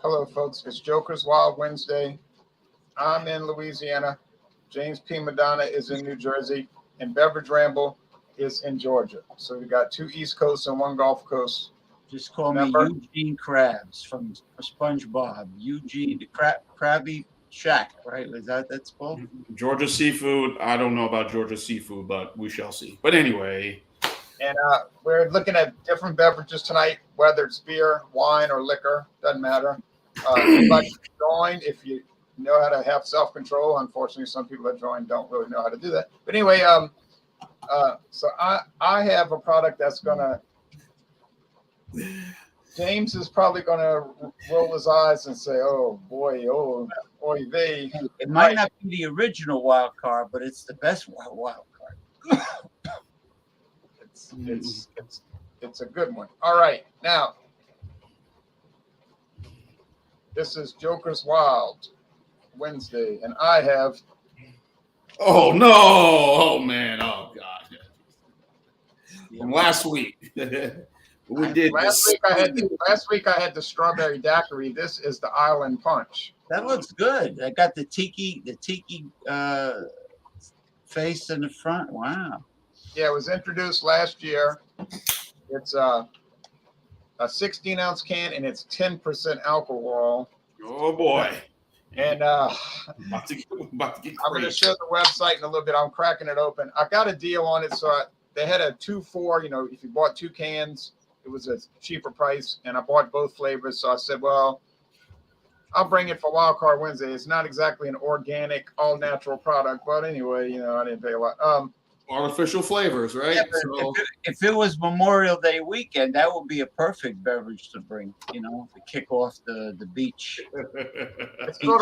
Hello, folks. It's Joker's Wild Wednesday. I'm in Louisiana. James P. Madonna is in New Jersey. And Beverage Ramble is in Georgia. So we got two East Coast and one Gulf Coast. Just call me Eugene Krabs from SpongeBob. Eugene, the Krabby Shack, right? Is that's called? Georgia Seafood. I don't know about Georgia Seafood, but we shall see. But anyway. And we're looking at different beverages tonight, whether it's beer, wine, or liquor. Doesn't matter. Everybody can join if you know how to have self-control. Unfortunately, some people that join don't really know how to do that. But anyway, so I have a product that's going to James is probably going to roll his eyes and say, "Oh boy, they." It might not be the original wild card, but it's the best wild card. It's a good one. All right, now this is Joker's Wild Wednesday, and I have. Oh no! Oh man! Oh god! From last week. We did last week. I had the strawberry daiquiri. This is the Island Punch. That looks good. I got the tiki face in the front. Wow. Yeah, it was introduced last year. It's a 16-ounce can and it's 10% alcohol. Oh boy! And about to get I'm going to show the website in a little bit. I'm cracking it open. I got a deal on it, so they had a 2-for. You know, if you bought 2 cans. It was a cheaper price, and I bought both flavors. So I said, well, I'll bring it for Wild Card Wednesday. It's not exactly an organic, all-natural product. But anyway, you know, I didn't pay a lot. Artificial flavors, right? Yeah, if it was Memorial Day weekend, that would be a perfect beverage to bring, you know, to kick off the beach. It's sort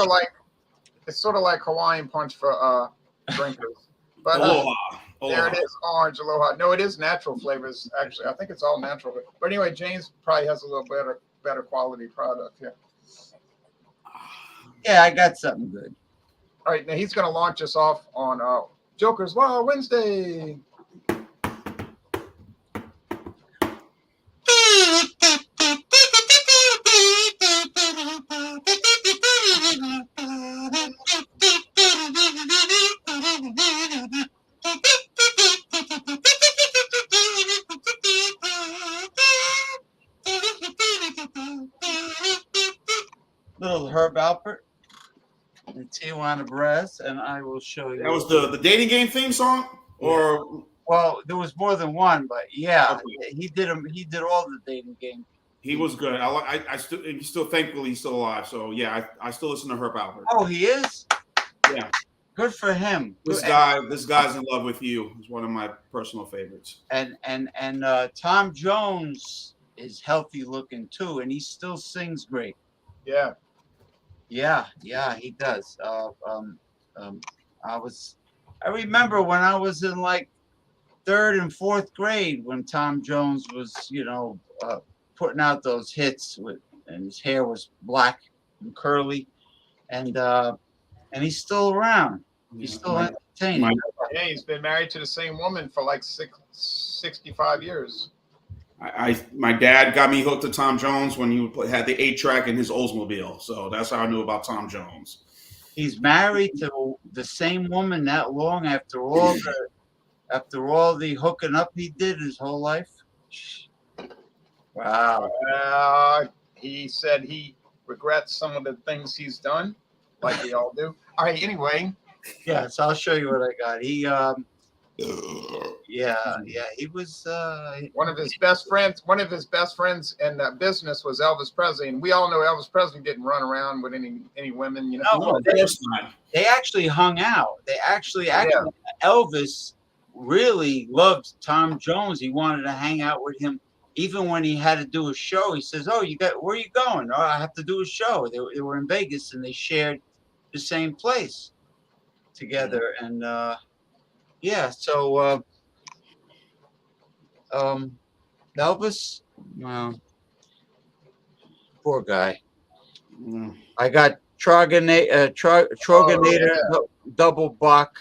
of like Hawaiian Punch for drinkers. But Aloha. There it is, orange aloha. No, it is natural flavors, actually. I think it's all natural. But anyway, James probably has a little better quality product here. Yeah, I got something good. All right, now he's going to launch us off on Joker's Wild Wednesday. Little Herb Alpert and Tijuana Brass, and I will show you. That was the dating game theme song, or well, there was more than one, but yeah, okay. He did all the dating game. He was good. I still thankfully he's still alive. So yeah, I still listen to Herb Alpert. Oh, he is. Yeah. Good for him. This guy's in love with you. Is one of my personal favorites. And Tom Jones is healthy looking too, and he still sings great. Yeah. Yeah, he does. I remember when I was in like 3rd and 4th grade when Tom Jones was, you know, putting out those hits and his hair was black and curly, and he's still around. He's still entertaining. Yeah, he's been married to the same woman for like 65 years. My dad got me hooked to Tom Jones when he had the 8-track in his Oldsmobile, so that's how I knew about Tom Jones. He's married to the same woman that long after all the hooking up he did his whole life. Wow. He said he regrets some of the things he's done, like we all do. All right. Anyway. Yeah. So I'll show you what I got. He he was one of his best friends. One of his best friends in business was Elvis Presley, and we all know Elvis Presley didn't run around with any women. You know, no, they actually hung out. They actually Elvis really loved Tom Jones. He wanted to hang out with him, even when he had to do a show. He says, "Oh, where are you going?" "Oh, I have to do a show." They were in Vegas, and they shared the same place together, and. So Elvis, well, poor guy. I got Troganator double buck,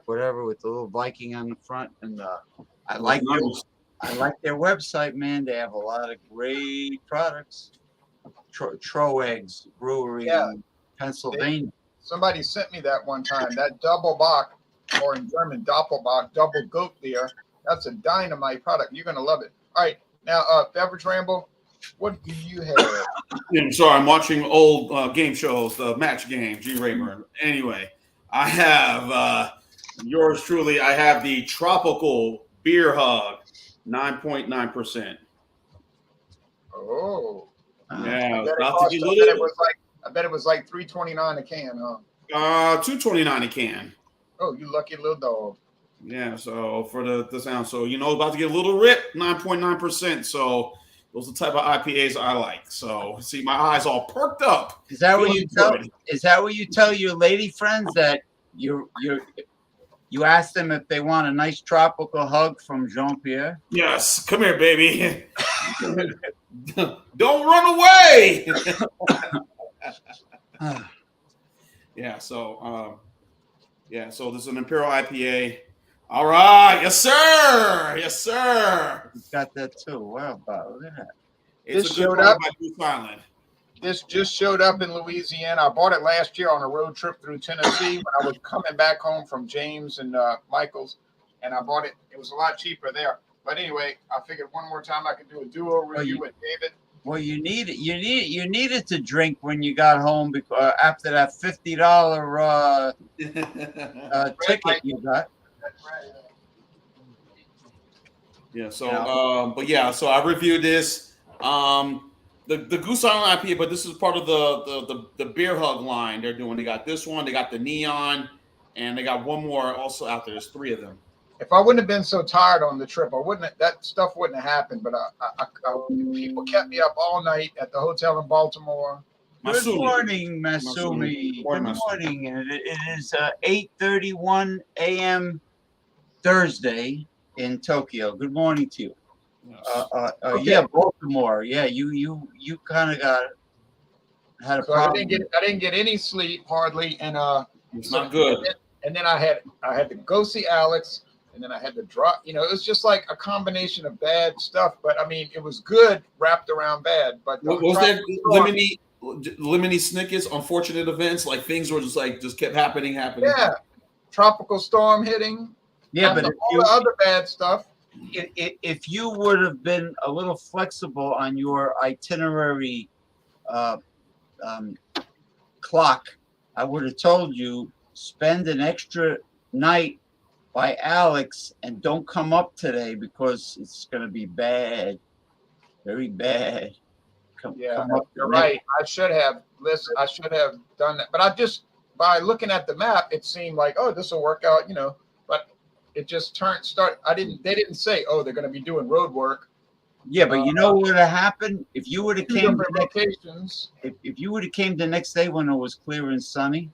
whatever, with the little Viking on the front, and I like I like their website, man. They have a lot of great products. Troeg's Brewery Yeah. in Pennsylvania. Somebody sent me that one time. That double bock, or in German Doppelbock, double goat beer. That's a dynamite product. You're gonna love it. All right, now Beverage Ramble, what do you have? I'm sorry, I'm watching old game shows, the match game, G Rayburn. Anyway, I have yours truly. I have the Tropical Beer Hug, 9.9%. Oh, Yeah, I bet about to get I bet it was like $3.29 a can, huh? $2.29 a can. Oh, you lucky little dog. Yeah, so for the sound, so about to get a little rip, 9.9%. So those are the type of IPAs I like. So see, my eyes all perked up. Is that what you tell? Good. Is that what you tell your lady friends that you ask them if they want a nice tropical hug from Jean Pierre? Yes, come here, baby. Don't run away. So this is an Imperial IPA. All right, yes, sir. It's got that too. Wow, look at that. It's This a good showed product up. by Goose Island. This just showed up in Louisiana. I bought it last year on a road trip through Tennessee when I was coming back home from James and Michael's, and I bought it. It was a lot cheaper there. But anyway, I figured one more time I could do a duo review with David. Well, you needed to drink when you got home because after that $50 ticket you got. Yeah. So, so I reviewed this. The Goose Island IPA, but this is part of the Beer Hug line they're doing. They got this one, they got the Neon, and they got one more also out there. There's 3 of them. If I wouldn't have been so tired on the trip, that stuff wouldn't have happened. But people kept me up all night at the hotel in Baltimore. Good morning, Masumi. Good morning. And it is 8:31 a.m. Thursday in Tokyo. Good morning to you. Yes. Okay. Yeah, Baltimore. Yeah, you kind of had a problem. I didn't get any sleep hardly, and It's not good. And then I had to go see Alex, and then I had to drop. It was just like a combination of bad stuff. But I mean, it was good wrapped around bad. But Was there lemony snickets, unfortunate events, like things were just kept happening? Yeah, tropical storm hitting. Yeah, but all the other bad stuff. If you would have been a little flexible on your itinerary clock, I would have told you spend an extra night by Alex and don't come up today because it's going to be bad, very bad. Come up you're right. I should have done that, but by looking at the map, it seemed like, oh, this will work out, but it just they didn't say, oh, they're going to be doing road work. Yeah, but you know what would have happened if you would have came locations. If you would have came the next day when it was clear and sunny,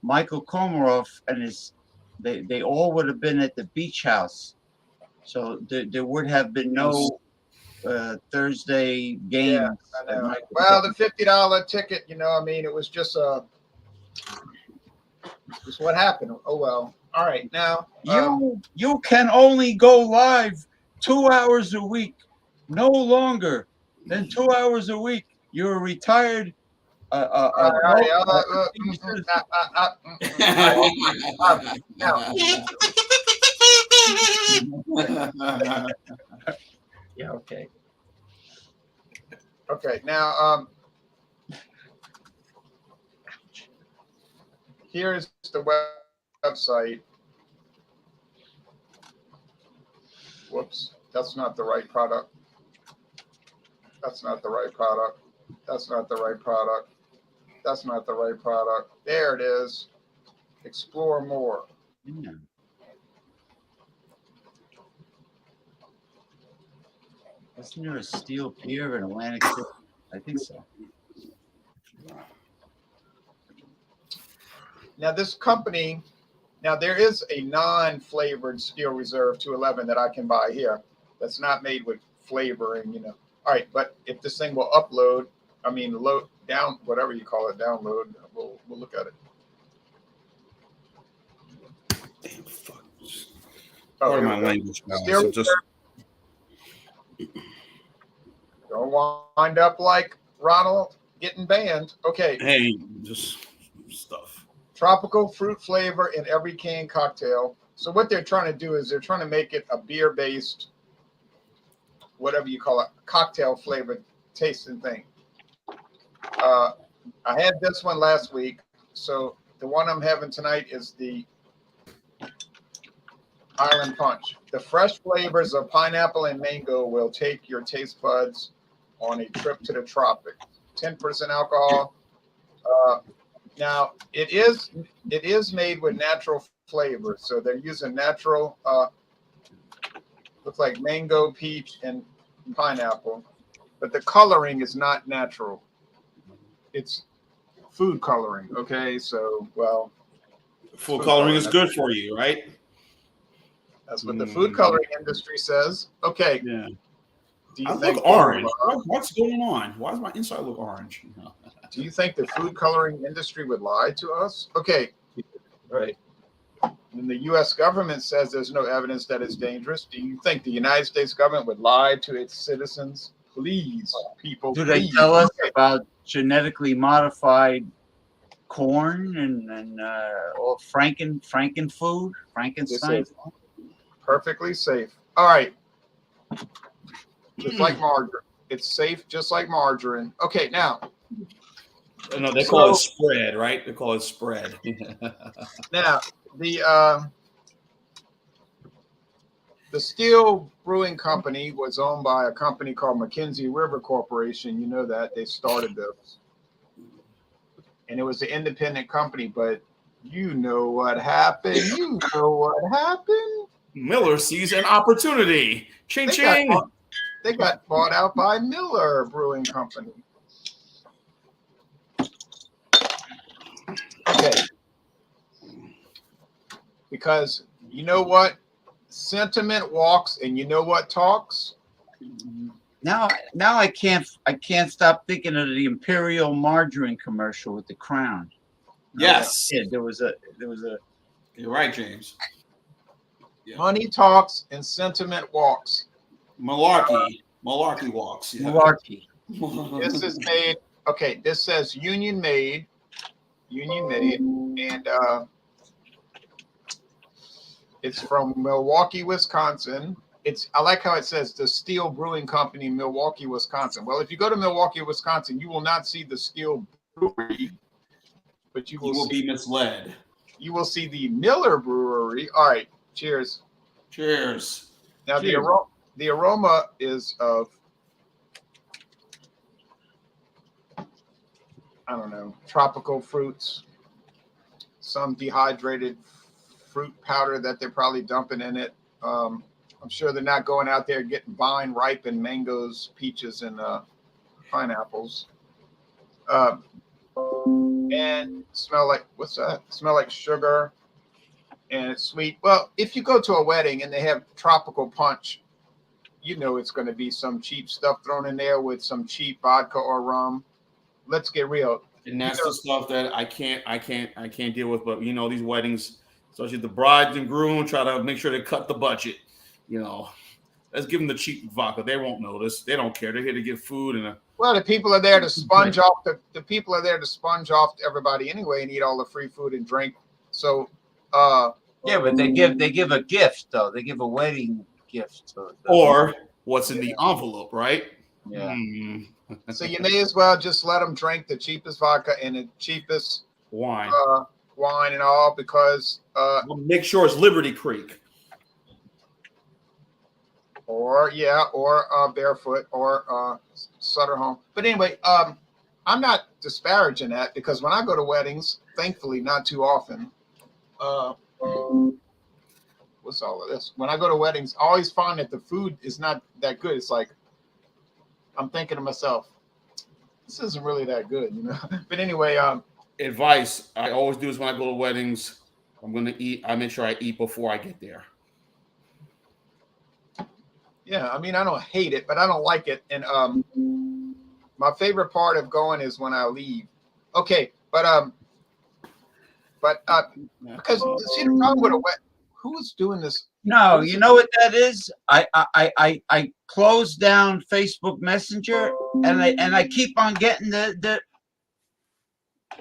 Michael Komarov and they all would have been at the beach house, so there would have been no Thursday game. Yeah, I know. Well, the $50 ticket, it was just what happened. Oh well. All right, now you can only go live 2 hours a week, no longer than 2 hours a week. You're a retired. Yeah. Okay. Okay. Now, here's the website. Whoops, that's not the right product. That's not the right product. That's not the right product. That's not the right product. There it is. Explore more. Yeah. Isn't there a steel pier in Atlantic City? I think so. Now this company, there is a non-flavored Steel Reserve 211 that I can buy here. That's not made with flavoring, All right, but if this thing will load down, whatever you call it, download, we'll look at it. Damn, fuck. Oh, Part of my language now. Steel So just Don't wind up like Ronald getting banned. Okay. Hey, just stuff. Tropical fruit flavor in every canned cocktail. So what they're trying to do is they're trying to make it a beer-based, whatever you call it, cocktail flavored tasting thing. I had this one last week. So the one I'm having tonight is the Island Punch. The fresh flavors of pineapple and mango will take your taste buds on a trip to the tropics. 10% alcohol. Now it is made with natural flavors, so they're using natural. Looks like mango, peach, and pineapple, but the coloring is not natural. It's food coloring. Okay, so well, Food coloring is good for you, right? That's what the food coloring industry says. Okay. Yeah. Do you I think look orange. What's going on? Why does my inside look orange? Do you think the food coloring industry would lie to us? Okay. Right. And the U.S. government says there's no evidence that it's dangerous. Do you think the United States government would lie to its citizens? Please, people. Do they tell us about genetically modified corn and or Franken food, Frankenstein? Perfectly safe. All right. Just like margarine. It's safe just like margarine. Okay, now. No, they call it spread, right? They call it spread. Now, the Steel Brewing Company was owned by a company called Mackenzie River Corporation. You know that. They started this. And it was an independent company, but you know what happened. You know what happened. Miller sees an opportunity. Ching, ching. They got bought out by Miller Brewing Company. Okay. Because you know what? Sentiment walks and you know what talks? Now I can't stop thinking of the Imperial margarine commercial with the crown. Yes. Yeah, there was a You're right, James. Yeah. Money talks and sentiment walks. Malarkey walks. Yeah. Malarkey. This is made. Okay, this says Union made, and it's from Milwaukee, Wisconsin. I like how it says the Steel Brewing Company, Milwaukee, Wisconsin. Well, if you go to Milwaukee, Wisconsin, you will not see the Steel Brewery, but you will be misled. You will see the Miller Brewery. All right, cheers. Cheers. Now the aroma is of, I don't know, tropical fruits, some dehydrated fruit powder that they're probably dumping in it. I'm sure they're not going out there getting vine ripened mangoes, peaches, and pineapples. And smell like, what's that? Smell like sugar, and it's sweet. Well, if you go to a wedding and they have tropical punch, you know it's going to be some cheap stuff thrown in there with some cheap vodka or rum. Let's get real. And that's the stuff that I can't deal with. But these weddings, especially the brides and groom, try to make sure they cut the budget. Let's give them the cheap vodka. They won't notice. They don't care. They're here to get food and well, the people are there to sponge off. The people are there to sponge off everybody anyway and eat all the free food and drink. So, yeah, but they give a gift though. They give a wedding gift. Or what's in the envelope, right? Yeah. So you may as well just let them drink the cheapest vodka and the cheapest wine and all, because make sure it's Liberty Creek. Or Barefoot or Sutter Home. But anyway, I'm not disparaging that, because when I go to weddings, thankfully not too often. What's all of this? When I go to weddings, I always find that the food is not that good. It's like I'm thinking to myself, this isn't really that good, But anyway, advice I always do is when I go to weddings, I'm going to eat. I make sure I eat before I get there. Yeah, I mean, I don't hate it, but I don't like it. And my favorite part of going is when I leave. Okay, because see, the problem with a wedding, who's doing this? No, you know what that is? I closed down Facebook Messenger and I keep on getting the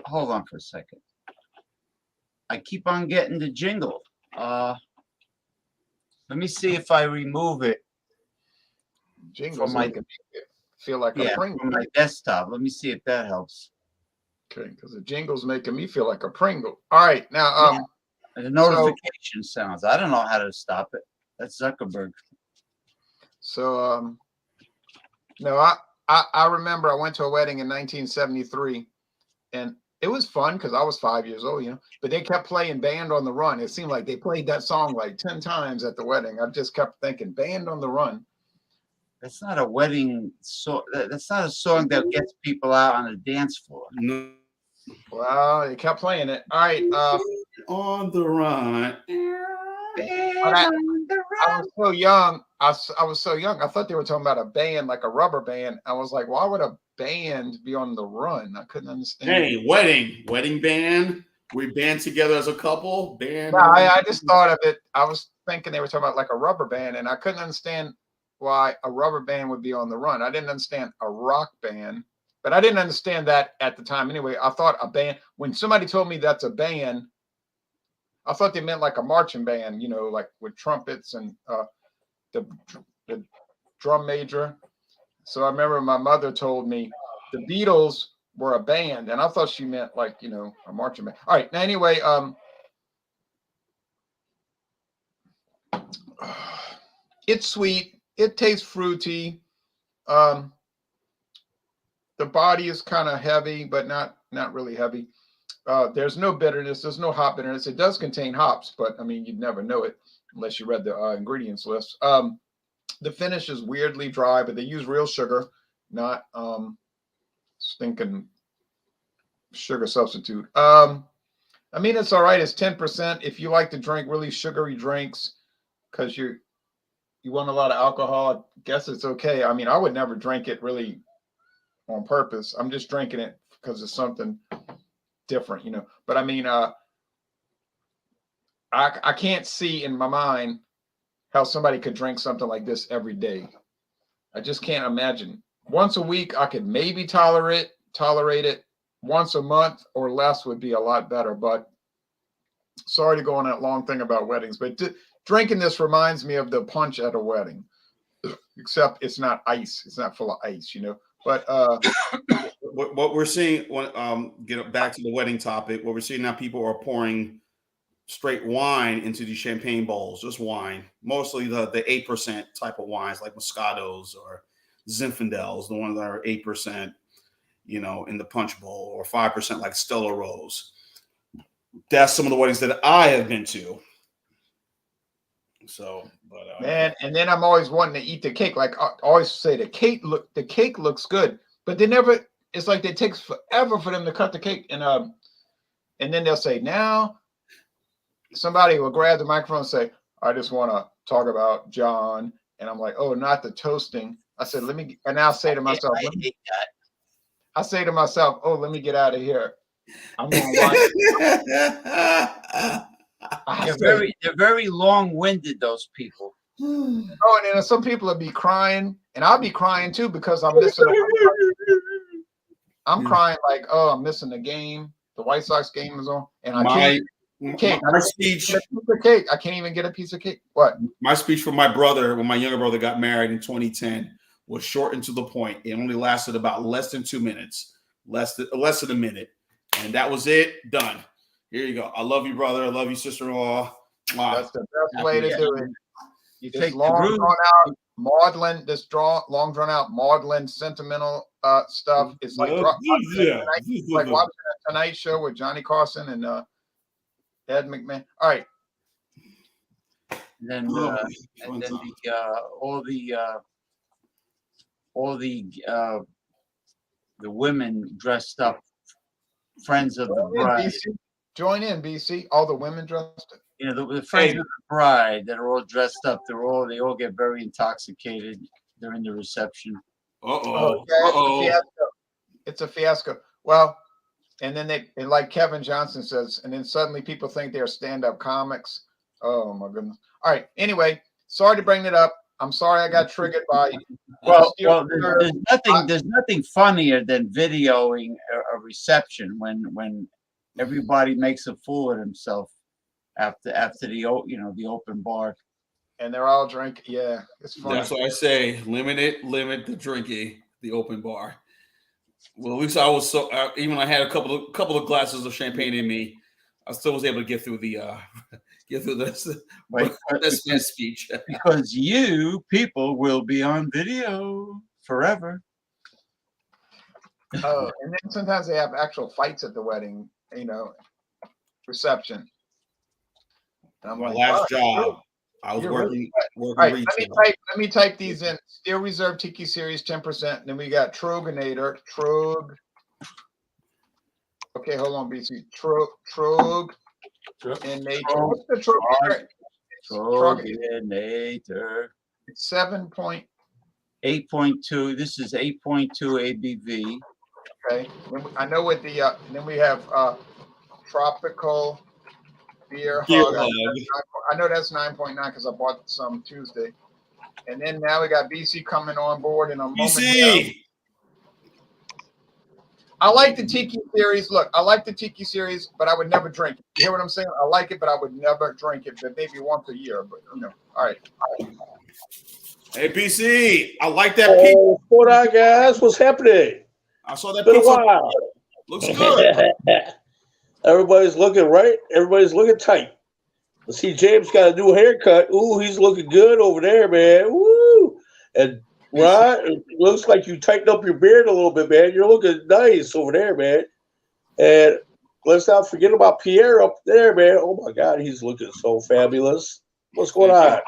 hold on for a second. I keep on getting the jingle. Let me see if I remove it Jingles from my making me feel like a Pringle. from my desktop. Let me see if that helps. Okay, because the jingle's making me feel like a Pringle. All right, now The notification sounds. I don't know how to stop it. That's Zuckerberg. So no, I remember I went to a wedding in 1973, and it was fun because I was 5 years old, you know. But they kept playing Band on the Run. It seemed like they played that song like 10 times at the wedding. I just kept thinking, Band on the Run. That's not a wedding song. That's not a song that gets people out on the dance floor. No. Well, they kept playing it. All right. On the Run. I was so young. I was so young. I thought they were talking about a band, like a rubber band. I was like, why would a band be on the run? I couldn't understand. Hey, wedding band. We band together as a couple. Band. No, I just thought of it. I was thinking they were talking about like a rubber band, and I couldn't understand why a rubber band would be on the run. I didn't understand a rock band, but I didn't understand that at the time anyway. I thought a band, when somebody told me that's a band, I thought they meant like a marching band, you know, like with trumpets and the drum major. So I remember my mother told me the Beatles were a band, and I thought she meant like, you know, a marching band. All right. Now, anyway, it's sweet. It tastes fruity. The body is kind of heavy, but not really heavy. There's no bitterness. There's no hop bitterness. It does contain hops, but I mean, you'd never know it unless you read the ingredients list. The finish is weirdly dry, but they use real sugar, not stinking sugar substitute. I mean, it's all right. It's 10%. If you like to drink really sugary drinks because you want a lot of alcohol, I guess it's okay. I mean, I would never drink it really on purpose. I'm just drinking it because it's something different, you know. But I mean, I can't see in my mind how somebody could drink something like this every day. I just can't imagine. Once a week, I could maybe tolerate it. Once a month or less would be a lot better. But sorry to go on that long thing about weddings, but drinking this reminds me of the punch at a wedding, except it's not ice. It's not full of ice, you know. But what we're seeing, get back to the wedding topic, what we're seeing now, people are pouring straight wine into these champagne bowls, just wine, mostly the 8% type of wines like Moscatos or Zinfandels, the ones that are 8%, you know, in the punch bowl, or 5% like Stella Rose. That's some of the weddings that I have been to. So, but man, and then I'm always wanting to eat the cake. Like I always say, the cake looks good, but they never. It's like it takes forever for them to cut the cake, and then they'll say, now somebody will grab the microphone and say, I just want to talk about John, and I'm like, oh, not the toasting. I said, let me, and I'll say to myself, I say to myself, oh, let me get out of here. I'm going to watch. They're very long-winded, those people. Oh, and then some people will be crying, and I'll be crying too because I'm missing. I'm crying like, oh, I'm missing the game. The White Sox game is on, and I can't. My speech. I can't even get a piece of cake. What? My speech for my brother when my younger brother got married in 2010 was short and to the point. It only lasted about less than 2 minutes, less than a minute, and that was it. Done. Here you go. I love you, brother. I love you, sister-in-law. That's the best way to do it. You this take long drawn out maudlin, long drawn out maudlin sentimental stuff. It's like like watching a Tonight Show with Johnny Carson and Ed McMahon. All right. Then all the women dressed up, friends of the bride. Join in, BC. All the women dressed up. You know, the friends of the bride that are all dressed up. They all get very intoxicated during the reception. It's a fiasco. Well, and then like Kevin Johnson says, and then suddenly people think they're stand-up comics. Oh my goodness. All right. Anyway, sorry to bring it up. I'm sorry I got triggered by. Well, there's nothing funnier than videoing a reception when everybody makes a fool of himself after the open bar. And they're all drinking. Yeah, it's funny. That's what I say. Limit the drinking, the open bar. Well, at least I was even I had a couple of glasses of champagne in me. I still was able to get through this speech. Because you people will be on video forever. Oh, and then sometimes they have actual fights at the wedding, reception. And I'm my last job, I was working. All right, let me type these in. Steel Reserve Tiki Series 10%. Then we got Troganator. Okay, hold on, BC. Trog. And nature. What's the Troganator. It's 8.2. This is 8.2 ABV. Okay. I know what the then we have Tropical Beer Hug. I know that's 9.9 because I bought some Tuesday. And then now we got BC coming on board in a moment. BC. I like the Tiki series. Look, I like the Tiki series, but I would never drink it. You hear what I'm saying? I like it, but I would never drink it. But maybe once a year. But all right. Hey BC, I like that. What up, guys? What's happening? I saw that. Been a while. Looks good. Everybody's looking right. Everybody's looking tight. I see James got a new haircut. Ooh, he's looking good over there, man. Woo! And Ron, it looks like you tightened up your beard a little bit, man. You're looking nice over there, man. And let's not forget about Pierre up there, man. Oh my God, he's looking so fabulous. What's going on?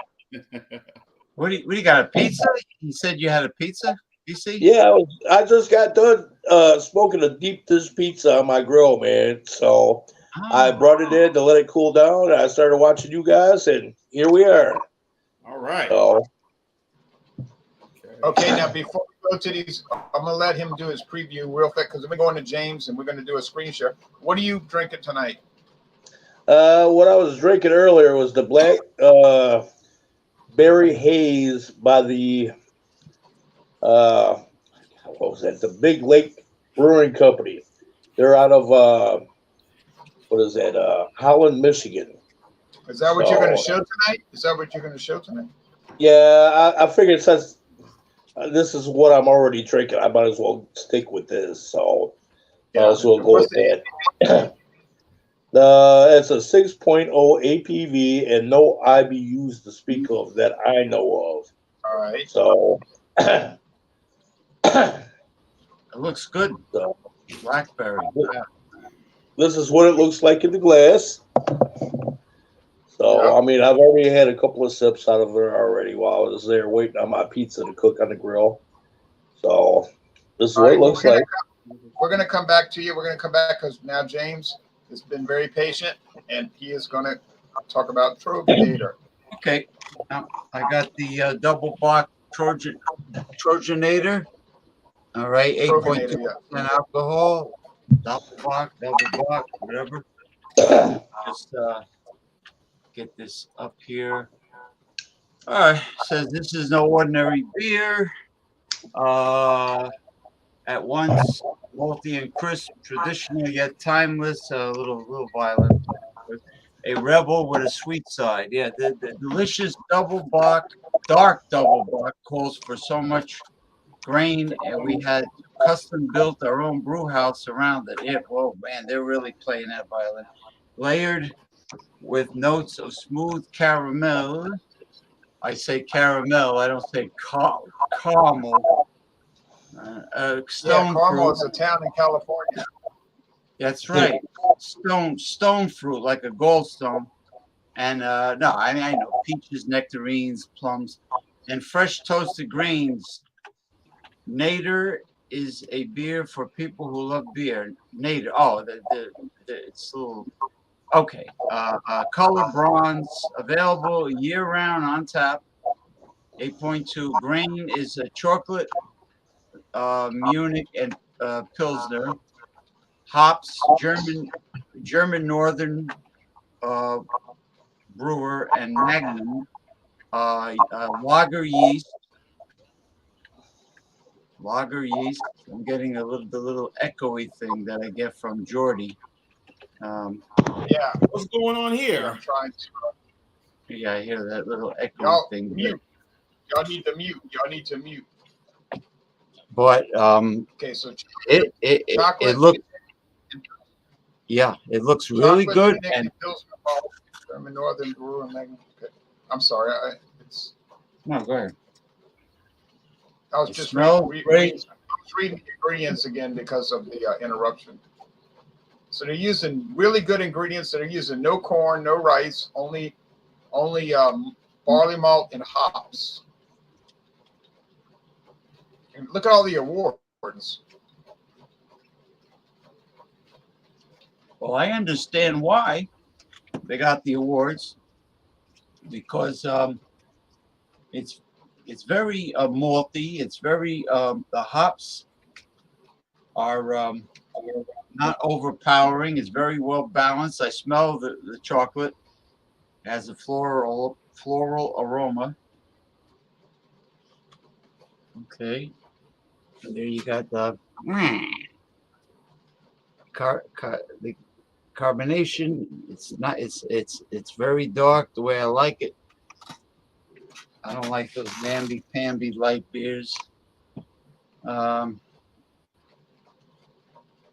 What do you got? A pizza? You said you had a pizza, BC? Yeah, I just got done smoking a deep dish pizza on my grill, man. So I brought it in to let it cool down. And I started watching you guys, and here we are. All right. So, okay, now before we go to these, I'm gonna let him do his preview real quick because we're going to James and we're gonna do a screen share. What are you drinking tonight? What I was drinking earlier was the black berry haze by the what was that? The Big Lake Brewing Company. They're out of what is that? Holland, Michigan. Is that what you're going to show tonight? Is that what you're going to show tonight? Yeah, I figured since this is what I'm already drinking, I might as well stick with this. So so we'll go with that. It's a 6.0 APV and no IBUs to speak of that I know of. All right. So it looks good. So, Blackberry. Yeah. This is what it looks like in the glass. So, I mean, I've already had a couple of sips out of it already while I was there waiting on my pizza to cook on the grill. So, this is what it looks like. We're going to come back to you. We're going to come back because now James has been very patient, and he is going to talk about Troganator. Okay. Now, I got the double block Troganator. All right, 8.2% alcohol. Double block, whatever. Just get this up here. All right, says this is no ordinary beer. At once malty and crisp, traditional yet timeless, a little violent. A rebel with a sweet side. Yeah, the delicious double block, dark double block calls for so much grain, and we had custom built our own brew house around it. Yeah, whoa, man, they're really playing that violin. Layered with notes of smooth caramel. I say caramel, I don't say caramel. Stone Carmel fruit. is a town in California. That's right. Stone fruit, like a goldstone. And no, I know peaches, nectarines, plums, and fresh toasted grains. Nader is a beer for people who love beer. Nader. Oh, it's a little okay. Color bronze, available year round on tap. 8.2 grain is a chocolate, Munich and Pilsner. Hops, German Northern Brewer and Magnum lager yeast. Lager yeast. I'm getting the little echoey thing that I get from Jordy. Yeah. What's going on here? I'm trying to. Yeah, I hear that little echoey Y'all thing. mute. Y'all need to mute. Y'all need to mute. But Okay, so it looks, yeah, it looks really good. And German Northern Brewer and Magnum. Okay. I'm sorry. no, go ahead. I was It just smells great. reading the ingredients again because of the interruption. So they're using really good ingredients. They're using no corn, no rice, only barley malt and hops. And look at all the awards. Well, I understand why they got the awards, because it's very malty. It's very the hops are not overpowering. It's very well balanced. I smell the chocolate. It has a floral aroma. Okay, and there you got the the carbonation. It's not. It's very dark the way I like it. I don't like those namby-pamby light beers.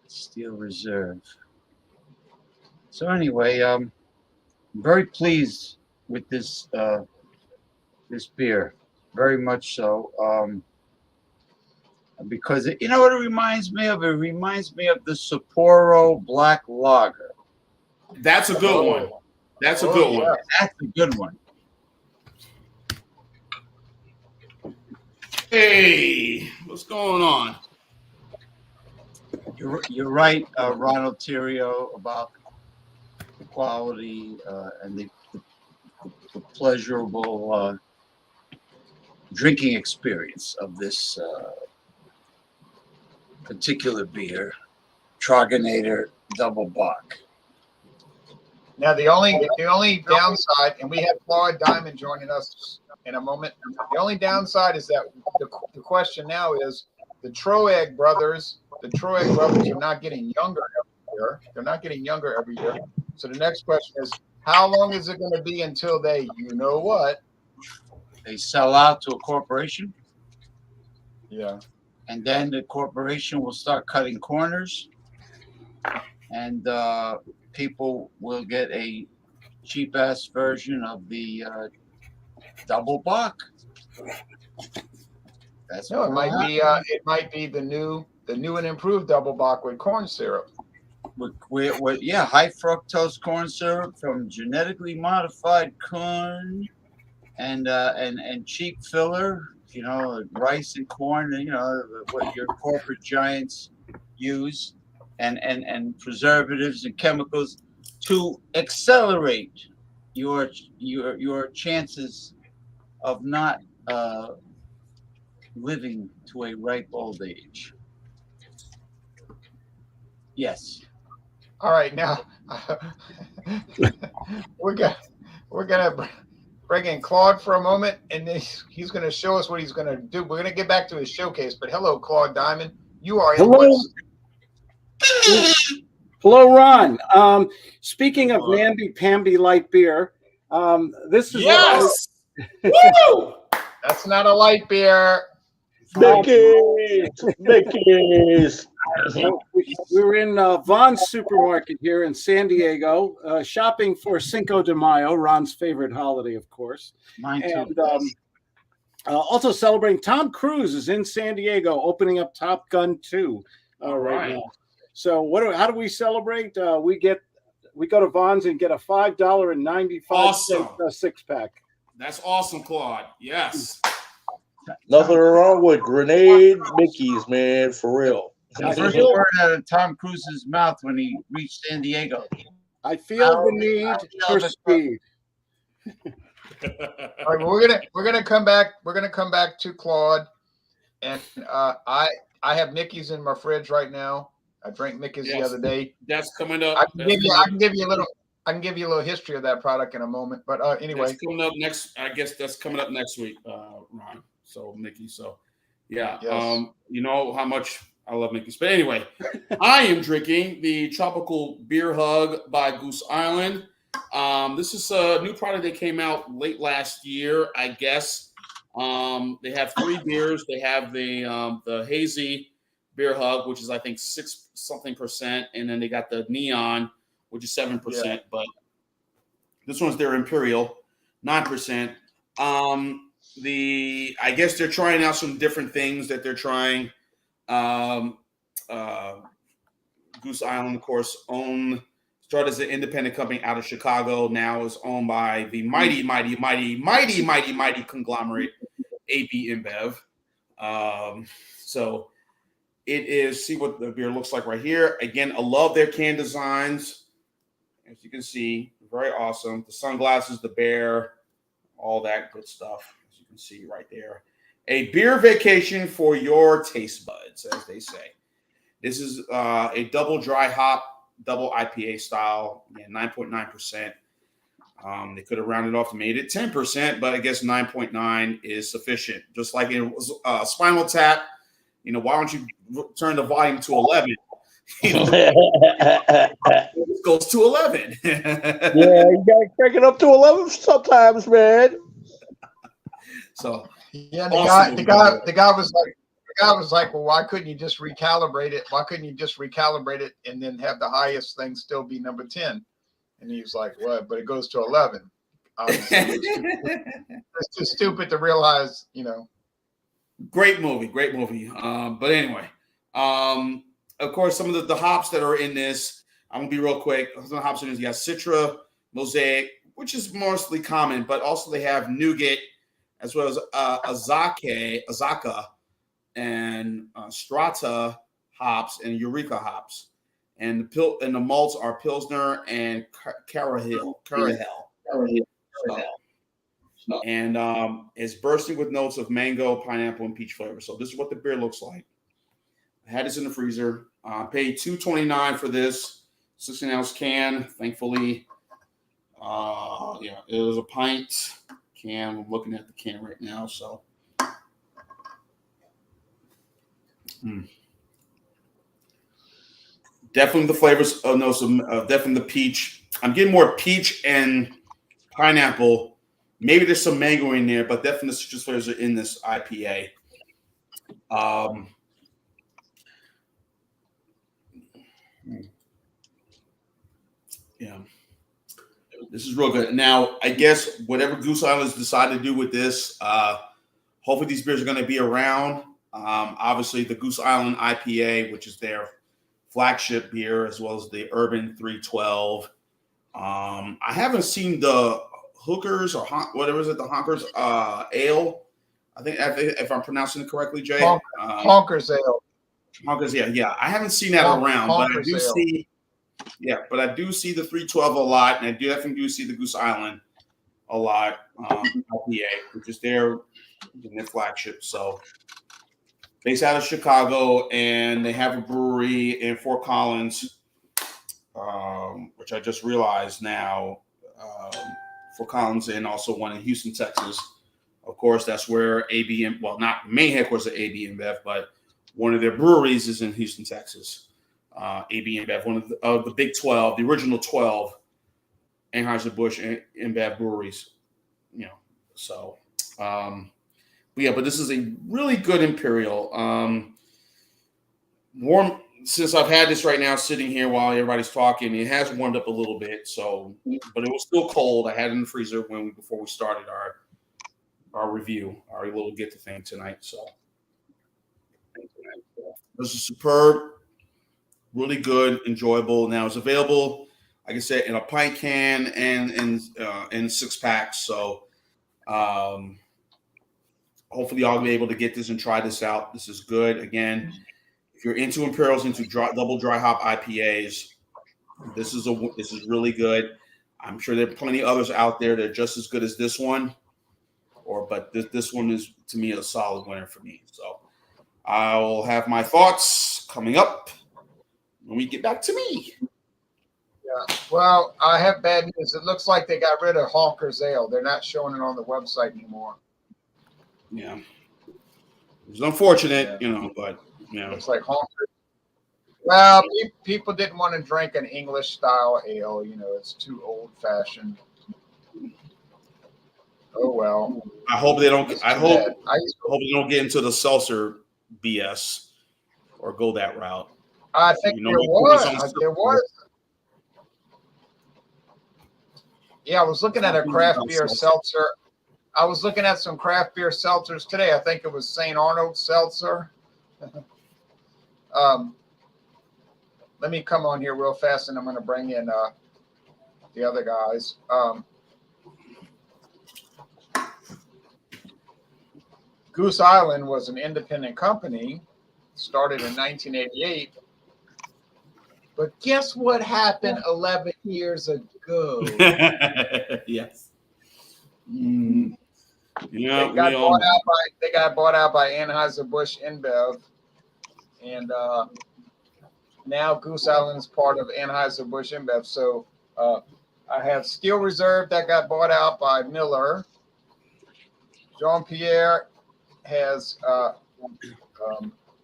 Steel Reserve. So anyway, I'm very pleased with this this beer, very much so. Because you know what it reminds me of? It reminds me of the Sapporo Black Lager. That's a good one. That's a good one. That's a good one. Hey, what's going on? You're right, Ronald Theriot, about the quality and the pleasurable drinking experience of this particular beer, Troganator Double Bock. Now the only downside, and we have Claude Diamond joining us in a moment. The only downside is that the question now is the Troeg brothers. The Troeg brothers are not getting younger every year. They're not getting younger every year. So the next question is, how long is it going to be until they, you know what? They sell out to a corporation. Yeah. And then the corporation will start cutting corners, and people will get a cheap ass version of the Double Bock. That's no, it might be the new and improved Double Bock with corn syrup. With yeah, high fructose corn syrup from genetically modified corn, and cheap filler. You know, rice and corn. You know what your corporate giants use, and preservatives and chemicals to accelerate your chances of not living to a ripe old age. Yes. All right, now we're gonna bring in Claude for a moment, and he's going to show us what he's going to do. We're going to get back to his showcase, but hello, Claude Diamond. You are in. Hello, Ron. Speaking of namby-pamby light beer, this is Woo! That's not a light beer. Mickey's. We were in Vaughn's supermarket here in San Diego, shopping for Cinco de Mayo, Ron's favorite holiday, of course. Mine too. And also celebrating, Tom Cruise is in San Diego, opening up Top Gun 2 right now. So how do we celebrate? We go to Vaughn's and get a $5.95 six-pack. That's awesome, Claude. Yes. Nothing wrong with grenade Mickey's, man, for real. The first word out of Tom Cruise's mouth when he reached San Diego. I feel the need for speed. All right, we're gonna come back. We're gonna come back to Claude, and I have Mickey's in my fridge right now. I drank Mickey's the other day. That's coming up. I can give you a little. I can give you a little history of that product in a moment. But anyway, that's coming up next. I guess that's coming up next week, Ron. So Mickey. So yeah. Yes. You know how much I love Mickey's. But anyway, I am drinking the Tropical Beer Hug by Goose Island. This is a new product that came out late last year, I guess. They have 3 beers. They have the hazy Beer Hug, which is I think 6% and then they got the neon, which is 7%. Yeah. But this one's their Imperial, 9%. I guess they're trying out some different things that they're trying. Goose Island, of course, started as an independent company out of Chicago. Now is owned by the mighty conglomerate AB InBev. So it is. See what the beer looks like right here. Again, I love their can designs. As you can see, very awesome. The sunglasses, the bear, all that good stuff. As you can see right there. A beer vacation for your taste buds, as they say. This is a double dry hop, double IPA style, 9.9%. They could have rounded off and made it 10%, but I guess 9.9 is sufficient. Just like in Spinal Tap, why don't you turn the volume to 11? It goes to 11. Yeah, you gotta crank it up to 11 sometimes, man. So yeah, awesome. the guy was like, well, why couldn't you just recalibrate it? Why couldn't you just recalibrate it and then have the highest thing still be number 10? And he was like, what? But it goes to 11. Obviously, it's too stupid to realize, Great movie. But anyway, of course, some of the hops that are in this, I'm gonna be real quick. Some of the hops in this, you got Citra, Mosaic, which is mostly common, but also they have Nougat, as well as Azaka, and Strata hops and Eureka hops, and the malts are Pilsner and Carahel. And it's bursting with notes of mango, pineapple, and peach flavor. So this is what the beer looks like. I had this in the freezer. Paid $2.29 for this 16-ounce can. Thankfully, it was a pint can. I'm looking at the can right now. So. Definitely the flavors of definitely the peach. I'm getting more peach and pineapple. Maybe there's some mango in there, but definitely the citrus flavors are in this IPA. Yeah, this is real good. Now, I guess whatever Goose Island's decided to do with this, hopefully these beers are going to be around. Obviously, the Goose Island IPA, which is their flagship beer, as well as the Urban 312. I haven't seen the Hookers or whatever is it, the Honkers Ale. I think if I'm pronouncing it correctly, Jay. Honkers Ale. Honkers, yeah. I haven't seen that around, but I do see. Yeah, but I do see the 312 a lot, and I definitely do see the Goose Island a lot. IPA, which is their flagship. So. Based out of Chicago, and they have a brewery in Fort Collins, which I just realized now. Fort Collins, and also one in Houston, Texas. Of course, that's where not main headquarters of AB InBev, but one of their breweries is in Houston, Texas. AB InBev, one of the Big 12, the original 12 Anheuser-Busch InBev breweries. So. But this is a really good Imperial. Warm, since I've had this right now sitting here while everybody's talking, it has warmed up a little bit. So, but it was still cold. I had it in the freezer before we started our review, our little get to thing tonight. So, this is superb, really good, enjoyable. Now it's available, like I said, in a pint can and in 6-packs. So, hopefully y'all will be able to get this and try this out. This is good. Again, if you're into Imperials, into double dry hop IPAs, this is really good. I'm sure there are plenty of others out there that are just as good as this one. But this one is, to me, a solid winner for me. So I will have my thoughts coming up when we get back to me. Yeah. Well, I have bad news. It looks like they got rid of Hawker's Ale. They're not showing it on the website anymore. Yeah. It's unfortunate, but Looks like Hawker. Well, people didn't want to drink an English style ale. It's too old fashioned. Oh well. I hope they don't. I hope they don't get into the seltzer BS or go that route. I think there was. Yeah, I was looking at a craft beer seltzer. I was looking at some craft beer seltzers today. I think it was St. Arnold Seltzer. Let me come on here real fast, and I'm going to bring in the other guys. Goose Island was an independent company, started in 1988. But guess what happened 11 years ago? Yes. Yeah, they got bought out by Anheuser-Busch InBev, and now Goose Island is part of Anheuser-Busch InBev. So I have Steel Reserve that got bought out by Miller. Jean-Pierre has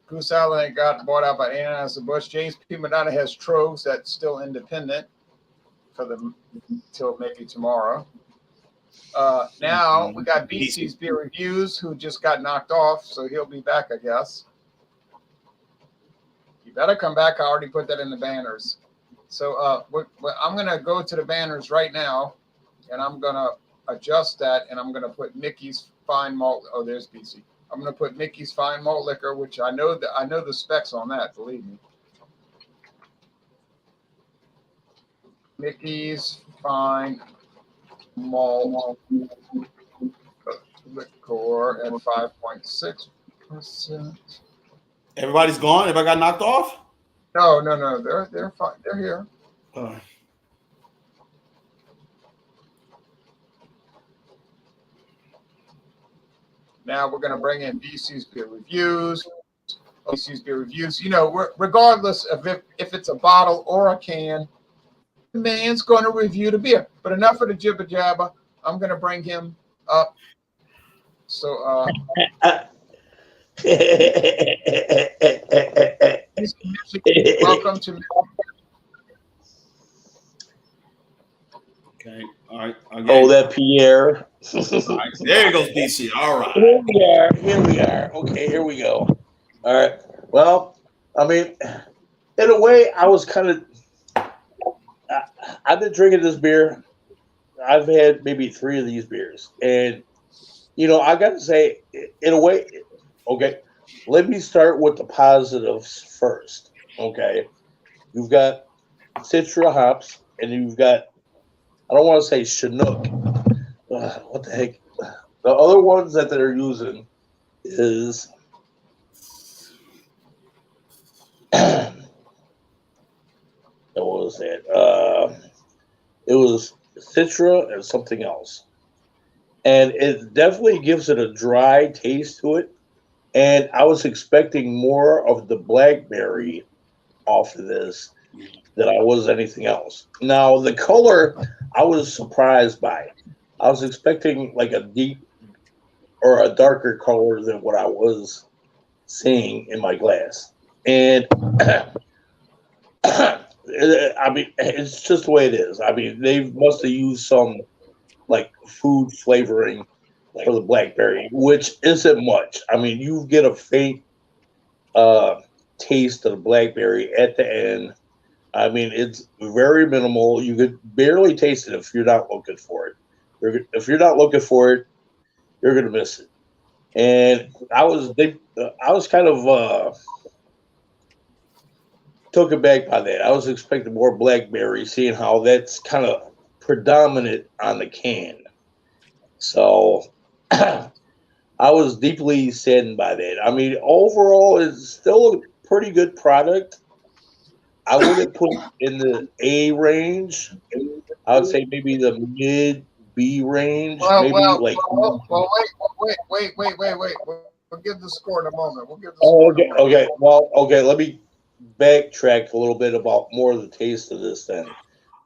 Goose Island got bought out by Anheuser-Busch. James P. Madonna has Troves that's still independent till maybe tomorrow. Now we got BC's Beer Reviews, who just got knocked off, so he'll be back, I guess. You better come back. I already put that in the banners. So I'm going to go to the banners right now, and I'm going to adjust that, and I'm going to put Mickey's Fine Malt. Oh, there's BC. I'm going to put Mickey's Fine Malt Liquor, which I know the specs on that, believe me. Mickey's Fine Malt Liquor at 5.6%. Everybody's gone? Everybody got knocked off? No. They're fine. They're here. Now we're going to bring in BC's Beer Reviews. BC's Beer Reviews. Regardless of if it's a bottle or a can, the man's going to review the beer. But enough of the jibber jabber. I'm going to bring him up. So, welcome to. Okay. All right. Oh, that Pierre. All right. There goes BC. All right. Here we are. Okay, here we go. All right. Well, I mean, in a way, I was kind of. I've been drinking this beer. I've had maybe 3 of these beers, and I got to say, in a way, okay. Let me start with the positives first. Okay, you've got Citra hops, and you've got. I don't want to say Chinook. What the heck? The other ones that they're using is what was that? It was Citra and something else. And it definitely gives it a dry taste to it. And I was expecting more of the blackberry off of this than I was anything else. Now, the color, I was surprised by. I was expecting like a deep or a darker color than what I was seeing in my glass. And I mean, it's just the way it is. I mean, they must have used some like food flavoring for the blackberry, which isn't much. I mean, you get a faint taste of the blackberry at the end. I mean, it's very minimal. You could barely taste it if you're not looking for it. If you're not looking for it, you're gonna miss it. And I was kind of taken back by that. I was expecting more blackberry, seeing how that's kind of predominant on the can. So I was deeply saddened by that. I mean, overall, it's still a pretty good product. I wouldn't put it in the A range. I would say maybe the mid B range. Wait. We'll give the score in a moment. Okay. Well, okay. Let me backtrack a little bit about more of the taste of this then.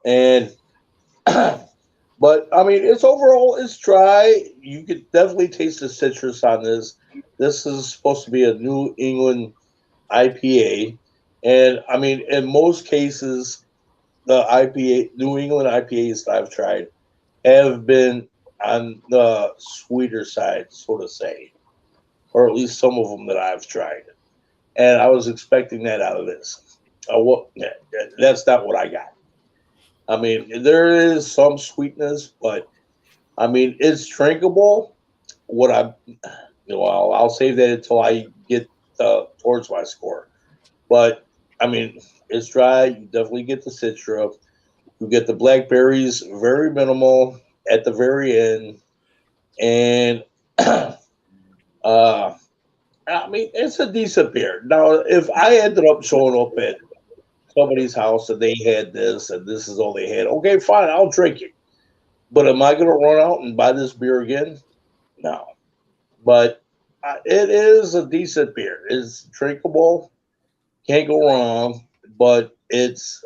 And but I mean, it's dry. You could definitely taste the citrus on this. This is supposed to be a New England IPA, and I mean, in most cases, the New England IPAs that I've tried have been on the sweeter side, so to say, or at least some of them that I've tried. And I was expecting that out of this. That's not what I got. I mean, there is some sweetness, but I mean, it's drinkable. What I'll save that until I get towards my score. But I mean, it's dry. You definitely get the citra. You get the blackberries, very minimal at the very end, and I mean, it's a decent beer. Now, if I ended up showing up at somebody's house and they had this and this is all they had, okay, fine, I'll drink it. But am I going to run out and buy this beer again? No. But it is a decent beer. It's drinkable. Can't go wrong. But it's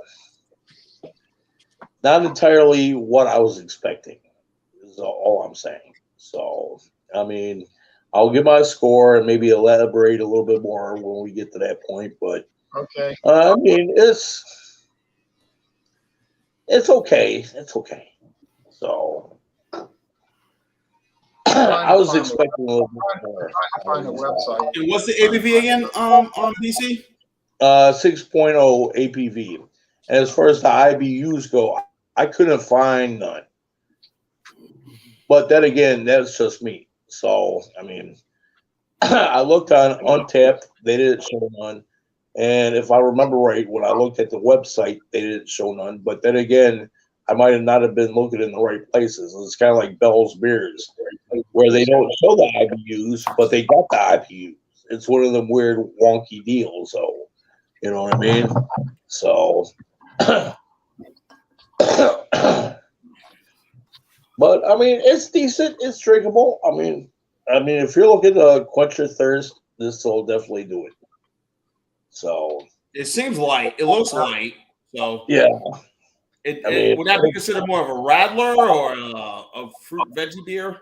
not entirely what I was expecting, is all I'm saying. So, I mean, I'll give my score and maybe elaborate a little bit more when we get to that point. But Okay. I mean, it's okay. It's okay. So I was expecting a little bit more. Find the website. And what's the ABV again? On DC. 6.0 APV. And as far as the IBUs go, I couldn't find none. But then again, that's just me. So I mean, I looked on Untapped, they didn't show none. And if I remember right, when I looked at the website, they didn't show none. But then again, I might have not have been looking in the right places. It's kind of like Bell's Beers, where they don't show the IBUs, but they got the IBUs. It's one of them weird, wonky deals. So, you know what I mean? So, but I mean, it's decent. It's drinkable. I mean, if you're looking to quench your thirst, this will definitely do it. So it seems light. It looks light. So yeah. Would that be considered more of a rattler or a fruit veggie beer?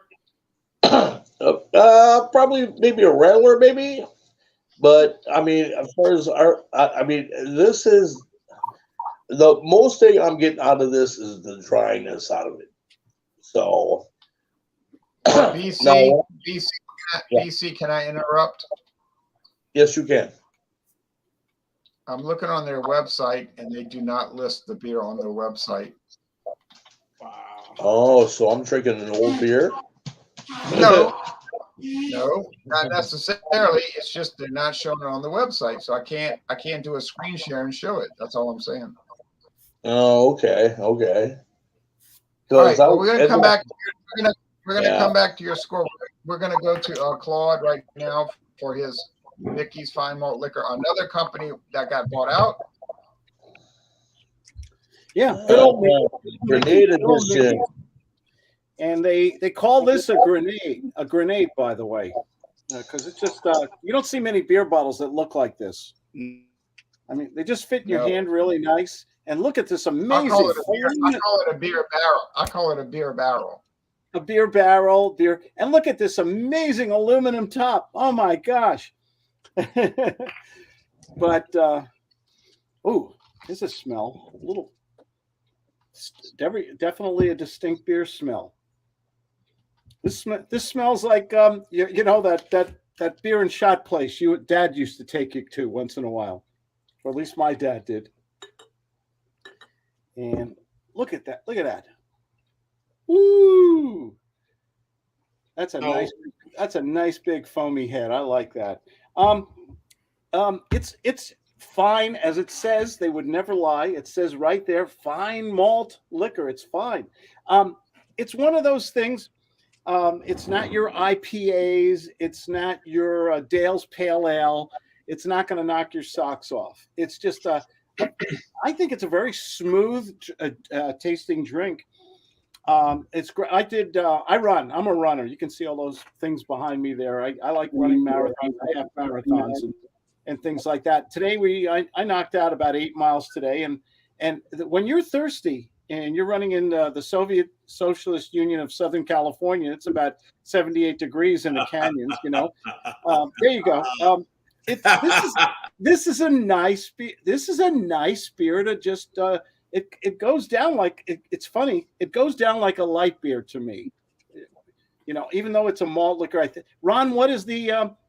Probably maybe a rattler, maybe. But I mean, as far as this is the most thing I'm getting out of this is the dryness out of it. So BC, can I interrupt? Yes, you can. I'm looking on their website, and they do not list the beer on their website. Wow. Oh, so I'm drinking an old beer? No, not necessarily. It's just they're not showing it on the website, so I can't do a screen share and show it. That's all I'm saying. Oh, okay. All right, well, we're gonna come back. We're gonna come back to your score. We're gonna go to Claude right now for his Mickey's Fine Malt Liquor, another company that got bought out. Yeah, good old grenade edition. And they call this a grenade, by the way, because it's just you don't see many beer bottles that look like this. I mean, they just fit in your hand really nice. And look at this amazing. I call it a beer barrel. A beer barrel, and look at this amazing aluminum top. Oh my gosh. But there's a smell. A little, definitely a distinct beer smell. This smells like you know that beer and shot place Dad used to take you to once in a while, or at least my dad did. And look at that! Look at that! Woo! That's a nice big foamy head. I like that. It's fine, as it says. They would never lie. It says right there, fine malt liquor. It's fine. It's one of those things. It's not your IPAs. It's not your Dale's Pale Ale. It's not going to knock your socks off. It's just I think it's a very smooth tasting drink. It's great. I run. I'm a runner. You can see all those things behind me there. I like running marathons. I have marathons and things like that. Today I knocked out about 8 miles today. And when you're thirsty and you're running in the Soviet Socialist Union of Southern California, it's about 78 degrees in the canyons. There you go. This is a nice beer to just it goes down like it's funny. It goes down like a light beer to me. Even though it's a malt liquor. Ron, what is the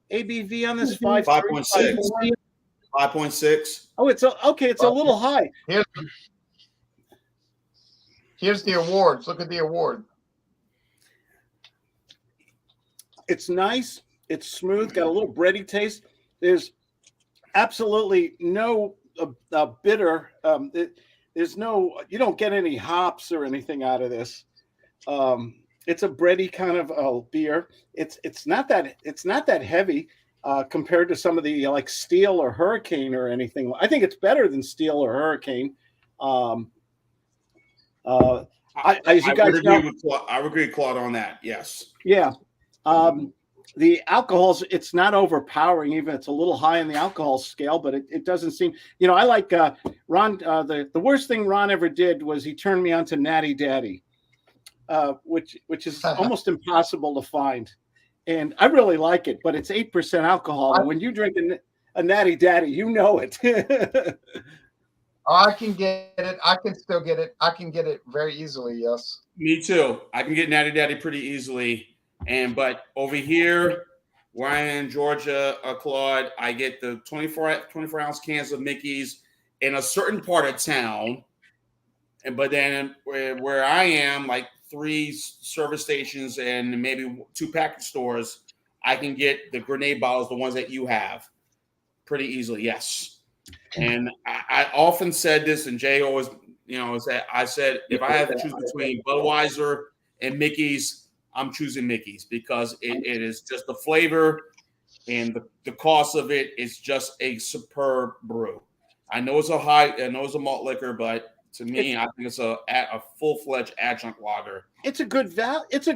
ABV on this? 5.6. 5.6. Oh, it's a little high. Here's the awards. Look at the award. It's nice. It's smooth. Got a little bready taste. There's absolutely no bitter. There's no. You don't get any hops or anything out of this. It's a bready kind of beer. It's not that heavy compared to some of the like Steel or Hurricane or anything. I think it's better than Steel or Hurricane. I would agree with Claude on that. Yes. Yeah. The alcohols, it's not overpowering. Even it's a little high in the alcohol scale, but it doesn't seem. I like Ron. The worst thing Ron ever did was he turned me on to Natty Daddy, which is almost impossible to find, and I really like it. But it's 8% alcohol, and when you drink a Natty Daddy, you know it. I can get it. I can still get it. I can get it very easily. Yes. Me too. I can get Natty Daddy pretty easily. But over here, where I am in Georgia, Claude, I get the 24 ounce cans of Mickey's in a certain part of town. But then where I am, like 3 service stations and maybe 2 package stores, I can get the grenade bottles, the ones that you have, pretty easily. Yes. And I often said this, and Jay always, I said, if I have to choose between Budweiser and Mickey's, I'm choosing Mickey's because it is just the flavor and the cost of it is just a superb brew. I know it's a malt liquor, but to me, I think it's a full-fledged adjunct lager. It's a good value. It's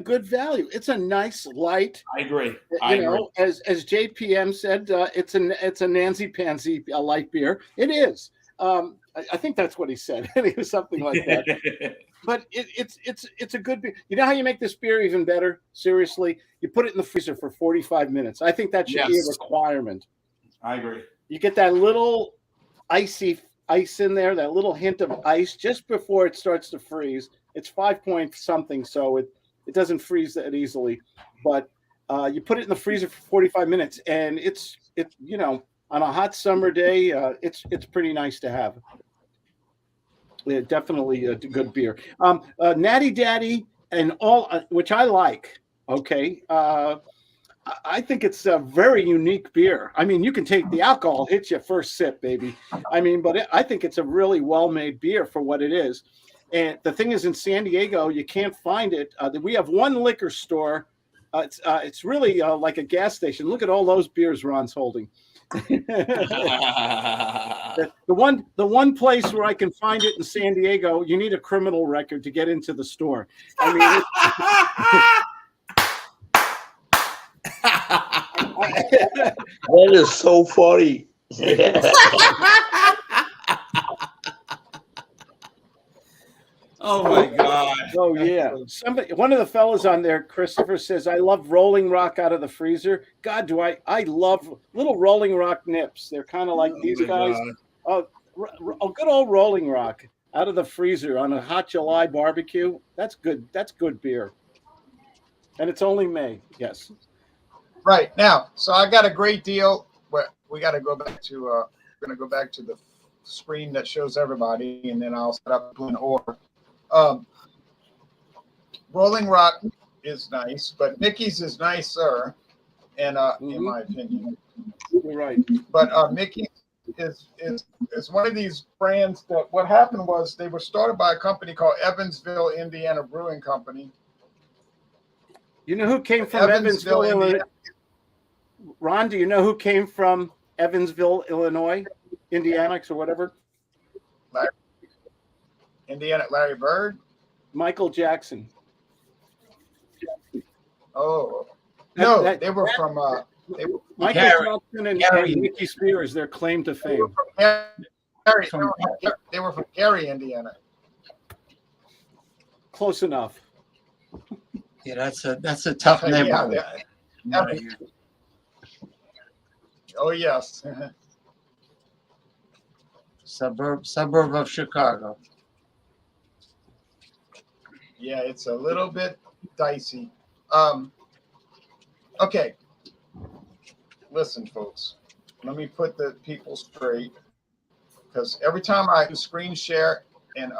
a nice light. I agree. As JPM said, it's a Nancy Pansy light beer. It is. I think that's what he said. It was something like that. But it's a good beer. You know how you make this beer even better? Seriously, you put it in the freezer for 45 minutes. I think that should be a requirement. I agree. You get that little ice in there, that little hint of ice just before it starts to freeze. It's 5 point something, so it doesn't freeze that easily. But you put it in the freezer for 45 minutes, and it's on a hot summer day, it's pretty nice to have. Yeah, definitely a good beer. Natty Daddy and all, which I like. Okay, I think it's a very unique beer. I mean, you can take the alcohol, hit you first sip, baby. I mean, but I think it's a really well-made beer for what it is. And the thing is, in San Diego, you can't find it. We have one liquor store. It's really like a gas station. Look at all those beers Ron's holding. The one place where I can find it in San Diego, you need a criminal record to get into the store. I mean, that is so funny. Oh my God. Oh yeah. One of the fellas on there, Christopher, says, I love Rolling Rock out of the freezer. God, do I love little Rolling Rock nips. They're kind of like these guys. Oh, good old Rolling Rock out of the freezer on a hot July barbecue. That's good. That's good beer. And it's only May. Yes. Right now. So I got a great deal. But we got to go back to we're going to go back to the screen that shows everybody, and then I'll set up an order. Rolling Rock is nice, but Mickey's is nicer, and in my opinion, you're right. But Mickey's is one of these brands that what happened was they were started by a company called Evansville, Indiana Brewing Company. You know who came from Evansville, Illinois? Ron, do you know who came from Evansville, Illinois, Indianax or whatever? Larry Bird? Michael Jackson. Oh. No, they were from Michael Jackson and Nicky Spears, their claim to fame. They were from Gary, Indiana. Close enough. Yeah, that's a tough neighborhood. Yeah. Right here. Oh yes. Suburb of Chicago. Yeah, it's a little bit dicey. Okay. Listen, folks. Let me put the people straight, because every time I do screen share and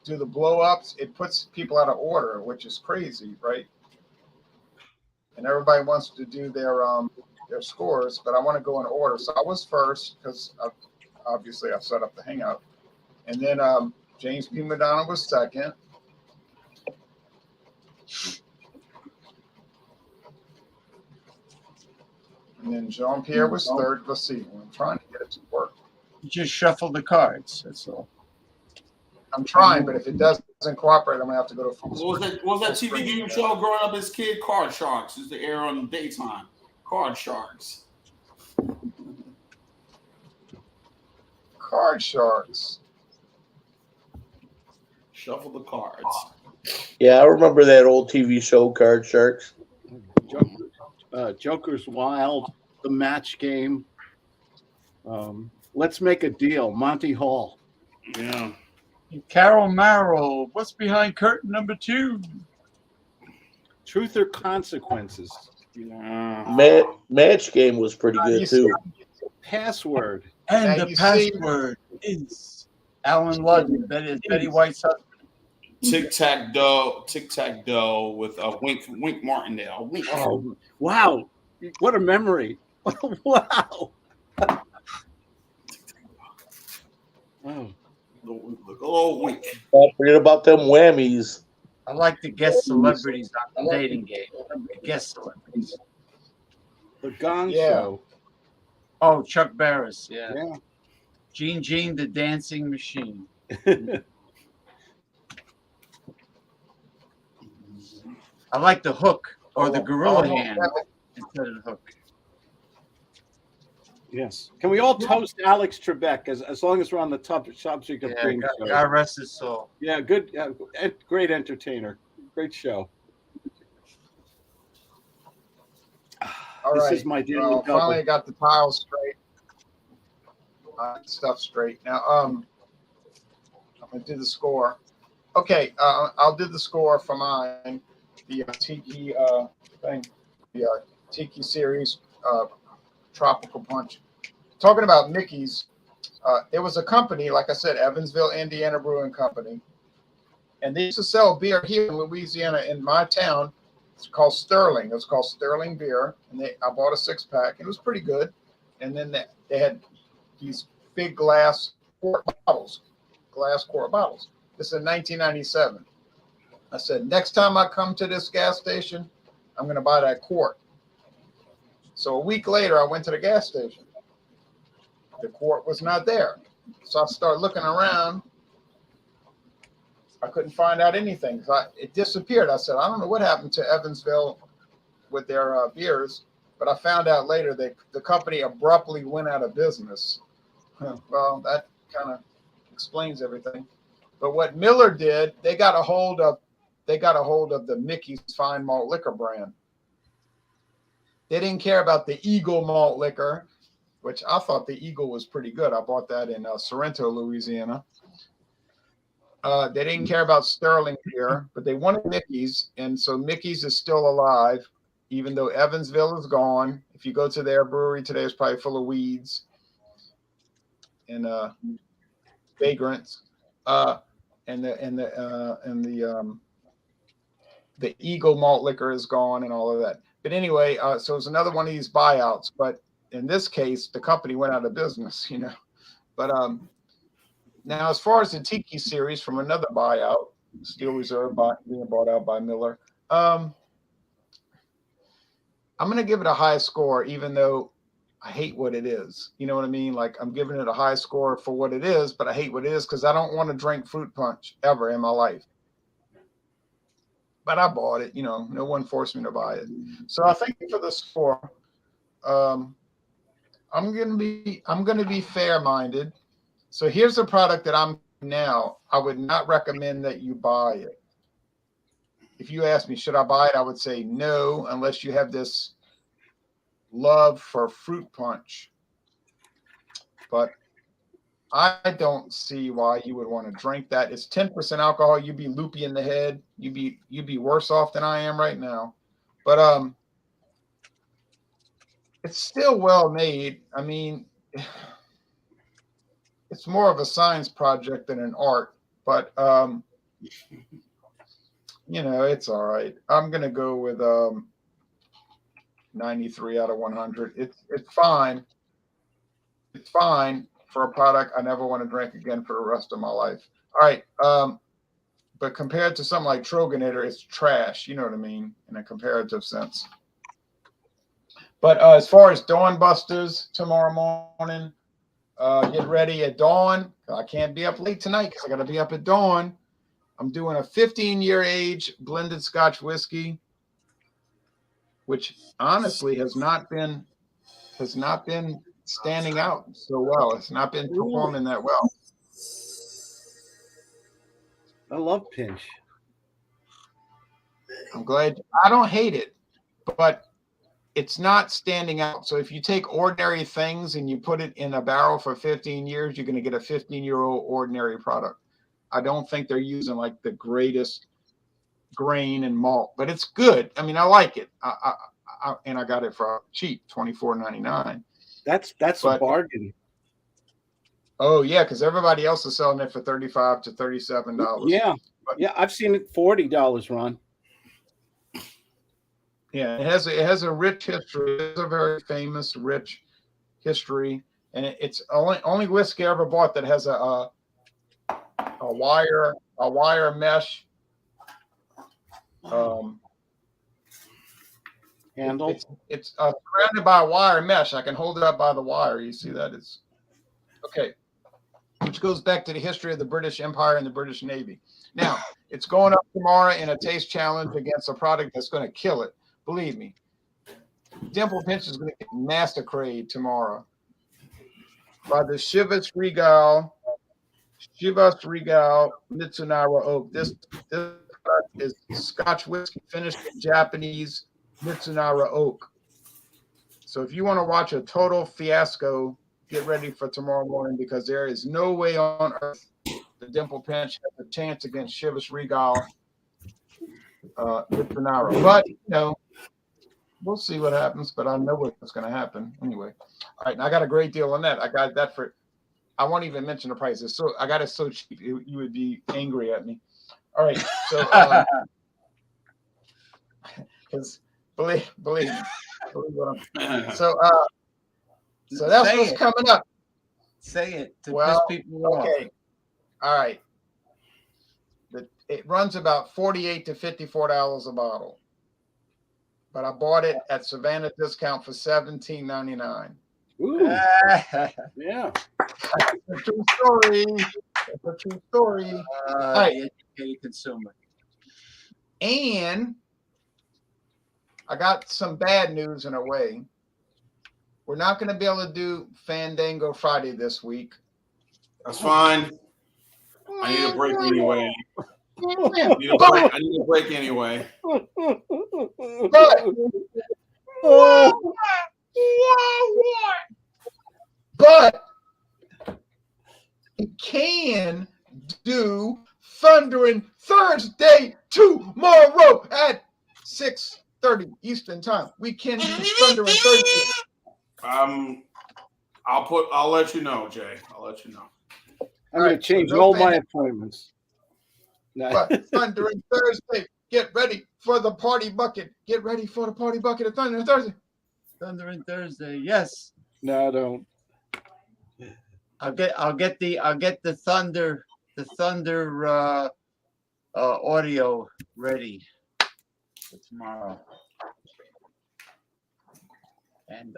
do the blow ups, it puts people out of order, which is crazy, right? And everybody wants to do their scores, but I want to go in order. So I was first because obviously I set up the hangout, and then James P. Madonna was second. And then Jean-Pierre was third. Let's see. I'm trying to get it to work. You just shuffle the cards. That's all. I'm trying, but if it doesn't cooperate, I'm gonna have to go to full What was that TV game show growing up as a kid? Card Sharks. Used to air on the daytime. Card Sharks. Card Sharks. Shuffle the cards. Yeah, I remember that old TV show, Card Sharks. Joker's Wild, The Match Game. Let's Make a Deal, Monty Hall. Yeah. Carol Marrow. What's behind curtain number 2? Truth or Consequences. Yeah. Match Game was pretty good too. Password. And Now the you password is Alan Ludden. That is Betty White's husband. Tic Tac Doe with Wink Martindale. Wink. Oh, wow. What a memory. Wow. Oh. Look, oh, Wink. Don't forget about them whammies. I like the guest celebrities on the dating game. The guest celebrities. The Gong Yeah. Show. Oh, Chuck Barris. Yeah. Yeah. Gene the Dancing Machine. I like the Hook or the Gorilla Hand instead of the Hook. Yes. Can we all toast Alex Trebek as long as we're on the subject of game shows? God rest his soul. Yeah, good. Great entertainer. Great show. All This right. is my daily Well, double. finally, I got the tiles straight. Stuff straight. Now, I'm gonna do the score. Okay, I'll do the score for mine. The Tiki thing, the Tiki series, Tropical Punch. Talking about Mickey's, it was a company, like I said, Evansville, Indiana Brewing Company, and they used to sell beer here in Louisiana in my town. It's called Sterling. It was called Sterling Beer, and I bought a 6-pack. It was pretty good. And then they had these big glass quart bottles. This is in 1997. I said, next time I come to this gas station, I'm going to buy that quart. So a week later, I went to the gas station. The quart was not there. So I started looking around. I couldn't find out anything. It disappeared. I said, I don't know what happened to Evansville with their beers, but I found out later that the company abruptly went out of business. Well, that kind of explains everything. But what Miller did, they got a hold of the Mickey's Fine Malt Liquor brand. They didn't care about the Eagle Malt Liquor, which I thought the Eagle was pretty good. I bought that in Sorrento, Louisiana. They didn't care about Sterling beer, but they wanted Mickey's, and so Mickey's is still alive, even though Evansville is gone. If you go to their brewery today, it's probably full of weeds and vagrants. And the Eagle Malt Liquor is gone and all of that. But anyway, so it's another one of these buyouts. But in this case, the company went out of business, you know. But now, as far as the Tiki series from another buyout, Steel Reserve being bought out by Miller, I'm going to give it a high score, even though I hate what it is. You know what I mean? Like, I'm giving it a high score for what it is, but I hate what it is because I don't want to drink fruit punch ever in my life. But I bought it, you know, no one forced me to buy it. So I think for the score, I'm gonna be fair-minded. So here's a product that I would not recommend that you buy it. if you ask me, should I buy it? I would say no, unless you have this love for fruit punch. But I don't see why you would want to drink that. It's 10% alcohol. You'd be loopy in the head. You'd be worse off than I am right now. But it's still well made. I mean, it's more of a science project than an art. But you know, it's all right. I'm gonna go with 93 out of 100. It's fine. It's fine for a product I never want to drink again for the rest of my life. All right. But compared to something like Troganator, it's trash. You know what I mean? In a comparative sense. But as far as Dawn Busters tomorrow morning, get ready at dawn. I can't be up late tonight because I got to be up at dawn. I'm doing a 15-year age blended Scotch whiskey, which honestly has not been standing out so well. It's not been performing that well. I love Pinch. I'm glad. I don't hate it, but it's not standing out. So if you take ordinary things and you put it in a barrel for 15 years, you're going to get a 15-year-old ordinary product. I don't think they're using like the greatest grain and malt, but it's good. I mean, I like it. And I got it for cheap, $24.99. That's a bargain. Oh yeah, because everybody else is selling it for $35 to $37. Yeah, yeah, I've seen it $40, Ron. Yeah, it has a rich history. It's a very famous, rich history, and it's only whiskey I ever bought that has a wire mesh handle. It's surrounded by a wire mesh. I can hold it up by the wire. You see that? It's okay. Which goes back to the history of the British Empire and the British Navy. Now, it's going up tomorrow in a taste challenge against a product that's going to kill it. Believe me. Dimple Pinch is going to get massacred tomorrow by the Chivas Regal Mitsunara Oak. This product is Scotch whiskey finished in Japanese Mitsunara Oak. So if you want to watch a total fiasco, get ready for tomorrow morning, because there is no way on earth the Dimple Pinch has a chance against Chivas Regal Mitsunara. But, you know, we'll see what happens, but I know what's going to happen anyway. All right, and I got a great deal on that. I got that for, I won't even mention the prices. So I got it so cheap, you would be angry at me. All right, so because believe me. So that's Say what's it. coming up. Say it to Well, piss people off. okay, all right. It runs about $48 to $54 a bottle, but I bought it at Savannah discount for $17.99. Ooh, yeah. That's a true story. That's a true story. The educated consumer. And I got some bad news in a way. We're not going to be able to do Fandango Friday this week. That's fine. I need a break anyway. I need a break anyway. But it can do Thundering Thursday tomorrow at 6:30 Eastern Time. We can do Thundering Thursday. I'll let you know, Jay. I'll let you know. I'm going to change all my appointments. But Thundering Thursday, get ready for the party bucket. Get ready for the party bucket of Thundering Thursday. Thundering Thursday, yes. No, don't. I'll get the thunder audio ready for tomorrow. And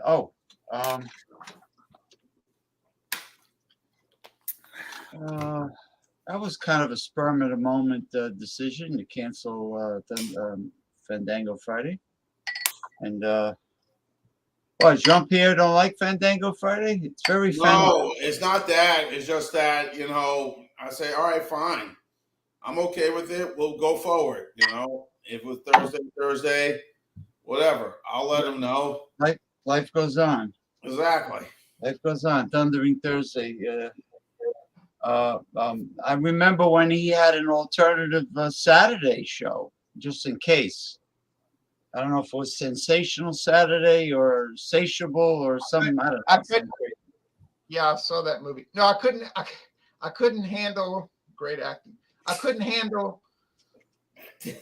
that was kind of a spur of the moment decision to cancel Fandango Friday. And Jean-Pierre don't like Fandango Friday? It's very No, it's not that. It's just that, I say, all right, fine. I'm okay with it. We'll go forward, If it was Thursday, whatever. I'll let him know. Life goes on. Exactly. Life goes on. Thundering Thursday. I remember when he had an alternative Saturday show, just in case. I don't know if it was Sensational Saturday or Satiable or something. I don't know. I couldn't. Yeah, I saw that movie. No, I couldn't. I couldn't handle great acting. I couldn't handle.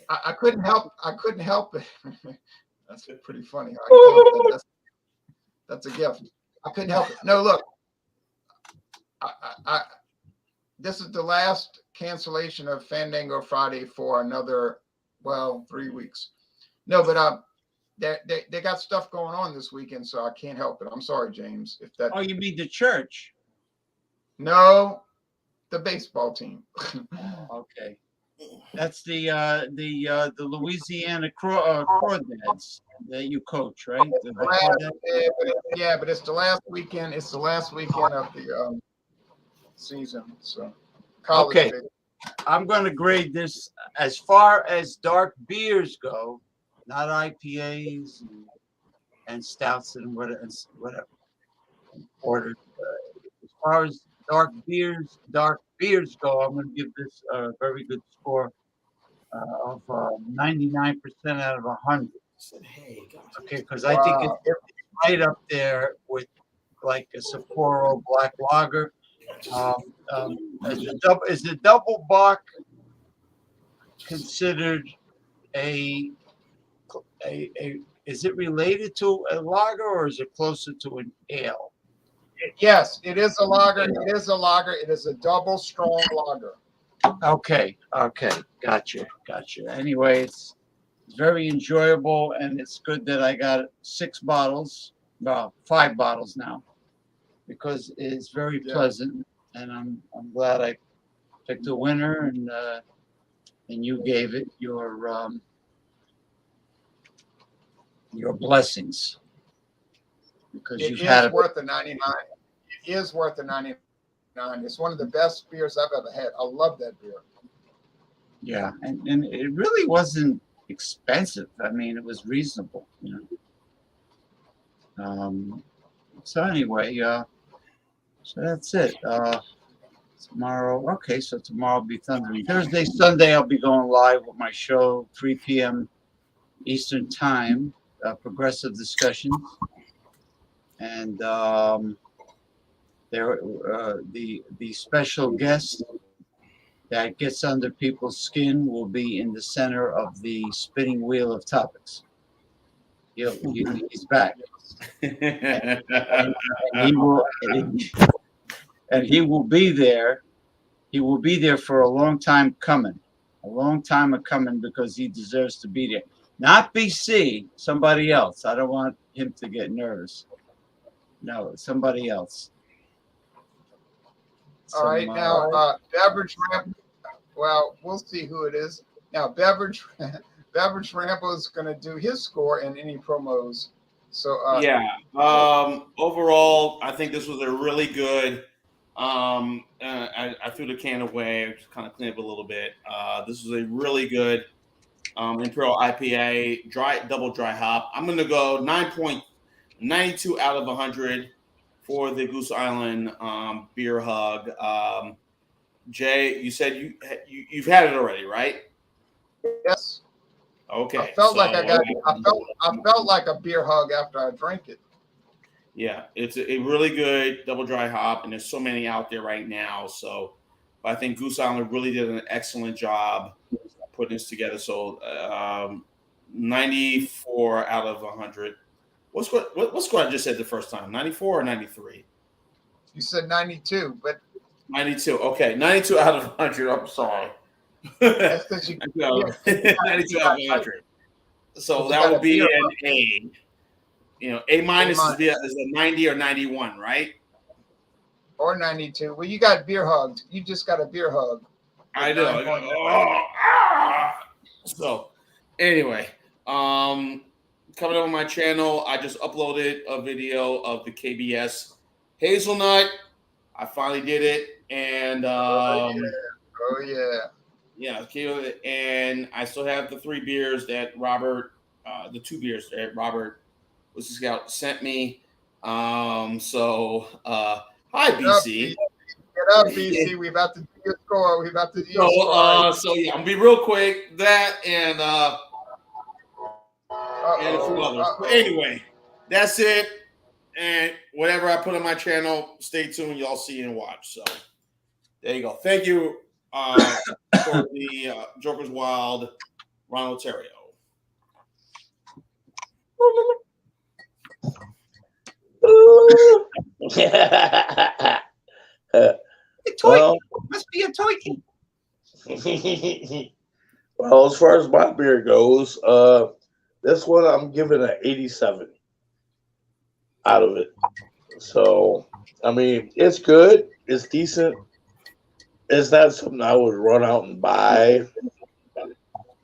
I couldn't help. I couldn't help it. That's pretty funny. I can tell that's a gift. I couldn't help it. No, look. This is the last cancellation of Fandango Friday for another, 3 weeks. No, but they got stuff going on this weekend, so I can't help it. I'm sorry, James. If that. Oh, you mean the church? No, the baseball team. Okay, that's the Louisiana Crawdads that you coach, right? But it's the last weekend. It's the last weekend of the season. So, college. Okay, I'm going to grade this as far as dark beers go, not IPAs and stouts and whatever. Ordered. As far as dark beers go, I'm going to give this a very good score of 99% out of 100. Okay, because I think it's right up there with like a Sapporo Black Lager. Is the double bock considered a is it related to a lager or is it closer to an ale? Yes, it is a lager. It is a lager. It is a double strong lager. Okay, gotcha. Anyway, it's very enjoyable, and it's good that I got 6 bottles, 5 bottles now, because it's very pleasant, and I'm glad I picked a winner, and you gave it your blessings, because you've had worth the 99. It is worth the 99. It's one of the best beers I've ever had. I love that beer. Yeah, and it really wasn't expensive. I mean, it was reasonable, you know. So anyway, so that's it. Tomorrow, okay, so tomorrow will be Thundering Thursday. Sunday, I'll be going live with my show, 3 p.m. Eastern Time, Progressive Discussions. And the special guest that gets under people's skin will be in the center of the spinning wheel of topics. He's back, and he will be there. He will be there for a long time coming, because he deserves to be there. Not BC, somebody else. I don't want him to get nervous. No, somebody else. All right, now Beverage Rambo. Well, we'll see who it is. Now Beverage Rambo is going to do his score and any promos. So overall, I think this was a really good. I threw the can away, just kind of cleaned up a little bit. This was a really good Imperial IPA, double dry hop. I'm going to go 9.92 out of 100 for the Goose Island beer hug. Jay, you said you've had it already, right? Yes. Okay. I felt like a beer hug after I drank it. Yeah, it's a really good double dry hop, and there's so many out there right now. So, I think Goose Island really did an excellent job putting this together. So, 94 out of 100. What score I just said the first time? 94 or 93? You said 92, but 92. Okay, 92 out of 100. I'm sorry. That's because you 92 out of 100. So that would be an A. You know, A minus is a 90 or 91, right? Or 92. Well, you got beer hugged. You just got a beer hug. I do. So, anyway, coming up on my channel, I just uploaded a video of the KBS Hazelnut. I finally did it, and oh yeah. Yeah, and I still have the 3 beers that Robert, the 2 beers that Robert was Scout sent me. Hi BC. Get up, BC. We about to do your score. We about to do your score. Yeah, I'm gonna be real quick. That and a few others. But anyway, that's it. And whatever I put on my channel, stay tuned. Y'all see and watch. So there you go. Thank you for the Joker's Wild, Ron Ontario. Well, must be a toy. Well, as far as my beer goes, this one I'm giving an 87 out of it. So, I mean, it's good. It's decent. It's not something I would run out and buy.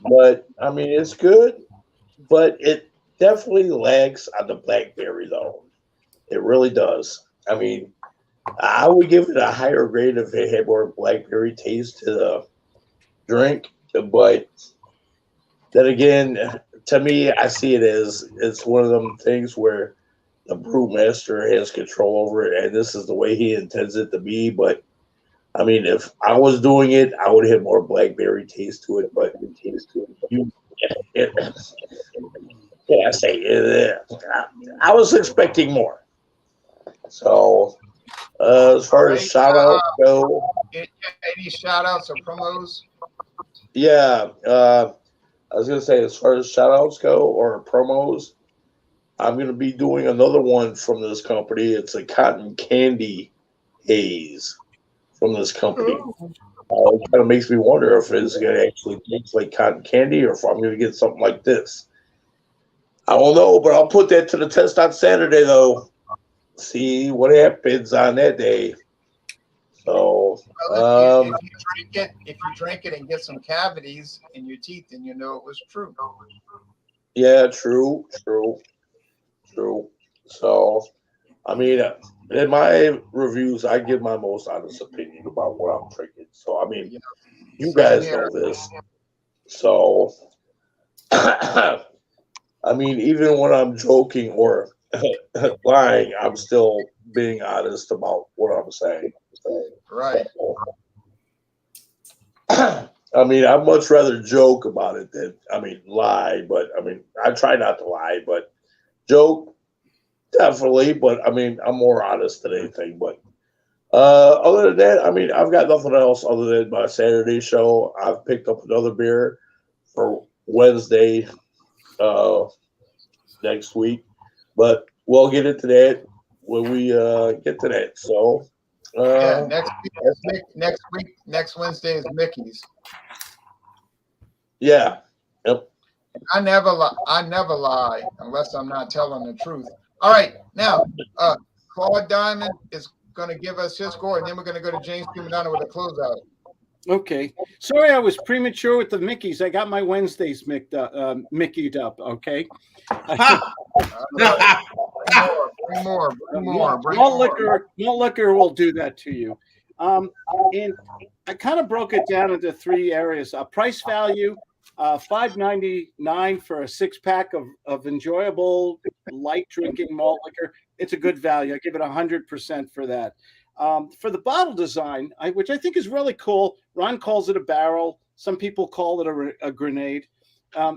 But, I mean, it's good. But it definitely lags on the blackberry, though. It really does. I mean, I would give it a higher grade if it had more blackberry taste to the drink. But then again, to me, I see it as it's one of them things where the brewmaster has control over it, and this is the way he intends it to be. But I mean, if I was doing it, I would have more blackberry taste to it. But I was expecting more. So, as far as shout outs go, any shout outs or promos? Yeah, I was gonna say, as far as shout outs go or promos, I'm gonna be doing another one from this company. It's a cotton candy haze from this company. It kind of makes me wonder if it's gonna actually taste like cotton candy or if I'm gonna get something like this. I don't know, but I'll put that to the test on Saturday though. See what happens on that day. So, if you drink it and get some cavities in your teeth, then you know it was true. Yeah, true. So, I mean, in my reviews, I give my most honest opinion about what I'm drinking. So, I mean, you guys know this. So, I mean, even when I'm joking or lying, I'm still being honest about what I'm saying. Right. I mean, I'd much rather joke about it than, lie. But, I try not to lie, but joke, definitely. But, I'm more honest than anything. But other than that, I've got nothing else other than my Saturday show. I've picked up another beer for Wednesday next week. But we'll get into that when we get to that. So, next Wednesday is Mickey's. Yeah. Yep. I never lie unless I'm not telling the truth. All right, now Claude Diamond is going to give us his score, and then we're going to go to James Pimenano with a closeout. Okay. Sorry, I was premature with the Mickeys. I got my Wednesdays Mickeyed up. Okay. Bring more. Malt liquor will do that to you. And I kind of broke it down into 3 areas. Price value, $5.99 for a 6-pack of enjoyable light drinking malt liquor. It's a good value. I give it 100% for that. For the bottle design, which I think is really cool. Ron calls it a barrel. Some people call it a grenade.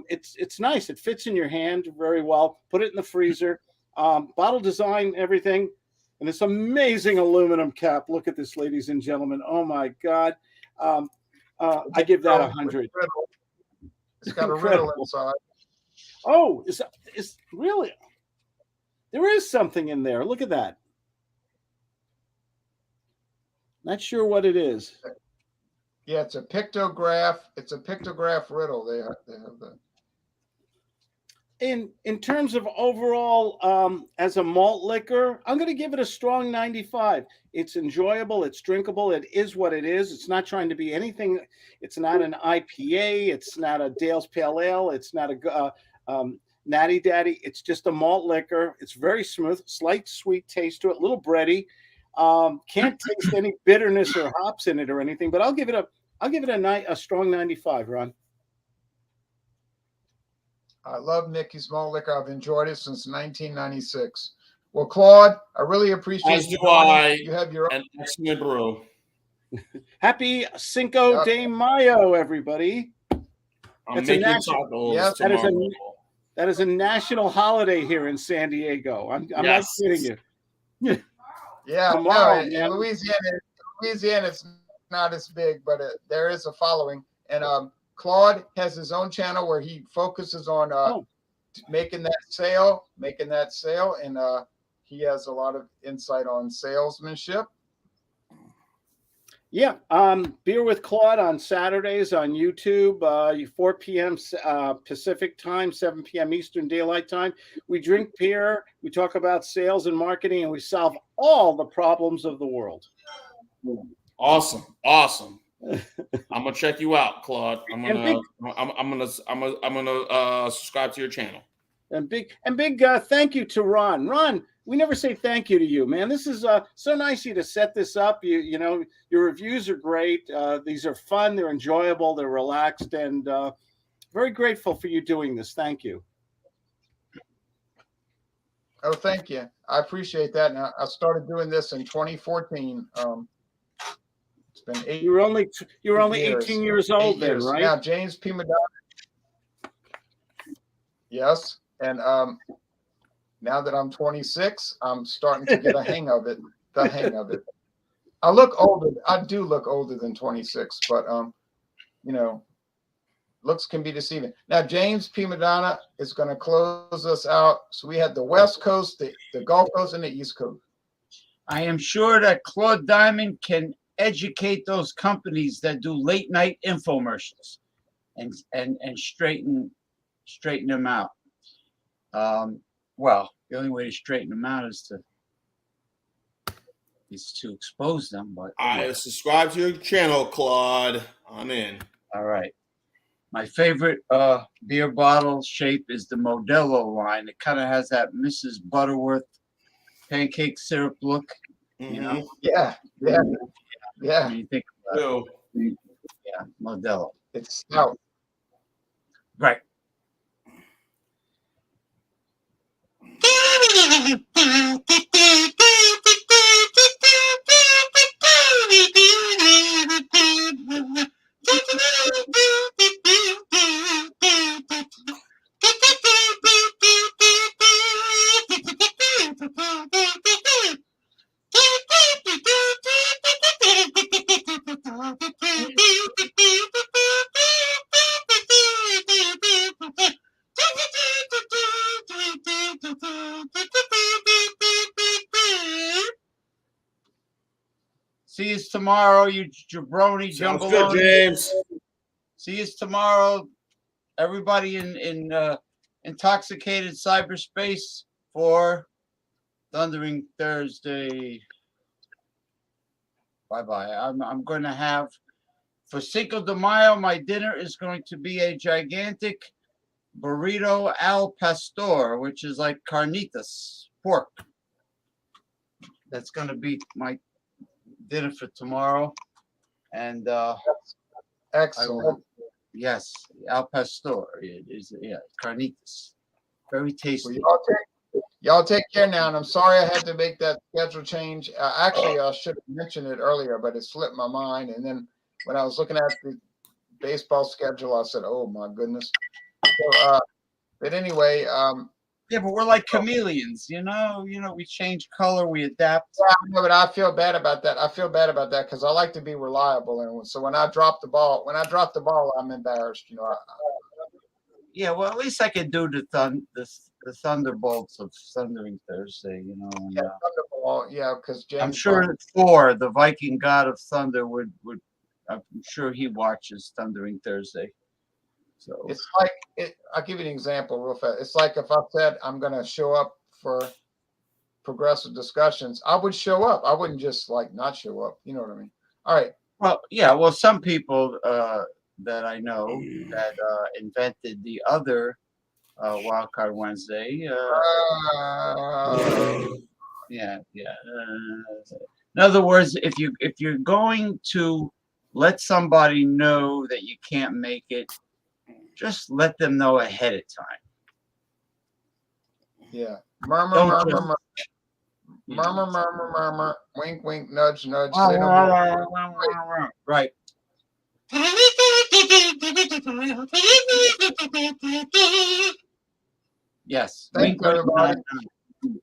It's nice. It fits in your hand very well. Put it in the freezer. Bottle design, everything. And this amazing aluminum cap. Look at this, ladies and gentlemen. Oh, my God. I give that 100. It's got a riddle inside. Oh, it's really? There is something in there. Look at that. Not sure what it is. Yeah, it's a pictograph. It's a pictograph riddle. They have that. In terms of overall, as a malt liquor, I'm going to give it a strong 95. It's enjoyable. It's drinkable. It is what it is. It's not trying to be anything. It's not an IPA. It's not a Dale's Pale Ale. It's not a Natty Daddy. It's just a malt liquor. It's very smooth, slight sweet taste to it, a little bready. Can't taste any bitterness or hops in it or anything, but I'll give it I'll give it a strong 95, Ron. I love Mickey's Malt Liquor. I've enjoyed it since 1996. Well, Claude, I really appreciate As you. do I. You have your own. An excellent brew. Happy Cinco de Mayo, everybody. I'm That's a making national- tacos Yes, that is a- tomorrow. That is a national holiday here in San Diego. I'm not Yes. kidding you. Yeah, Tomorrow, no, in man. Louisiana, it's not as big, but there is a following. And Claude has his own channel where he focuses on making that sale, and he has a lot of insight on salesmanship. Yeah, Beer with Claude on Saturdays on YouTube, 4 p.m. Pacific time, 7 p.m. Eastern Daylight Time. We drink beer, we talk about sales and marketing, and we solve all the problems of the world. Awesome. I'm gonna check you out, Claude. I'm gonna subscribe to your channel. And big thank you to Ron. Ron, we never say thank you to you, man. This is so nice of you to set this up. You know, your reviews are great. These are fun. They're enjoyable. They're relaxed, and very grateful for you doing this. Thank you. Oh, thank you. I appreciate that. And I started doing this in 2014. It's been 8 You were only years. 18 years old 8 then, years. right? Now, James P. Madonna. Yes. And now that I'm 26, I'm starting to get a hang of it. The hang of it. I look older. I do look older than 26, but you know, looks can be deceiving. Now, James P. Madonna is going to close us out. So we had the West Coast, the Gulf Coast, and the East Coast. I am sure that Claude Diamond can educate those companies that do late night infomercials and straighten them out. Well, the only way to straighten them out is to expose them. But I subscribe to your channel, Claude. I'm in. all right. My favorite beer bottle shape is the Modelo line. It kind of has that Mrs. Butterworth pancake syrup look, you know? Yeah. When you think about it. Yeah, Modelo. It's stout. Right. See you tomorrow, you jabroni Sounds jumbaloni. good, James. See you tomorrow, everybody in intoxicated cyberspace for Thundering Thursday. Bye-bye. I'm going to have, for Cinco de Mayo, my dinner is going to be a gigantic burrito al pastor, which is like carnitas, pork. That's going to be my dinner for tomorrow. And Excellent. yes, al pastor is carnitas. Very tasty. Well, y'all take care now. And I'm sorry I had to make that schedule change. Actually, I should have mentioned it earlier, but it slipped my mind. And then when I was looking at the baseball schedule, I said, "Oh my goodness." So, but anyway, yeah, but we're like chameleons, you know. We change color, we adapt. yeah, but I feel bad about that. Because I like to be reliable, and so when I drop the ball, I'm embarrassed. You know. Yeah, well, at least I can do the Thunderbolts of Thundering Thursday, you know. And, Yeah, Thunderball. Yeah, because I'm sure that Thor, the Viking god of thunder, would. I'm sure he watches Thundering Thursday. So it's like I'll give you an example real fast. It's like if I said I'm going to show up for progressive discussions, I would show up. I wouldn't just like not show up. You know what I mean? All right. Well, yeah. Well, some people that I know that invented the other Wildcard Wednesday. Yeah. In other words, if you're going to let somebody know that you can't make it. Just let them know ahead of time. Yeah. Murmur, Don't murmur, just- murmur. Murmur, murmur, murmur. Wink, wink, nudge, nudge. Wow, Say no wow, more. wow, wow, wow, wow. Right. Yes. Thanks, Wink, nudge, everybody. nudge.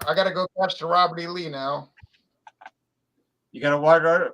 I gotta go catch the Robert E. Lee now. You got a water?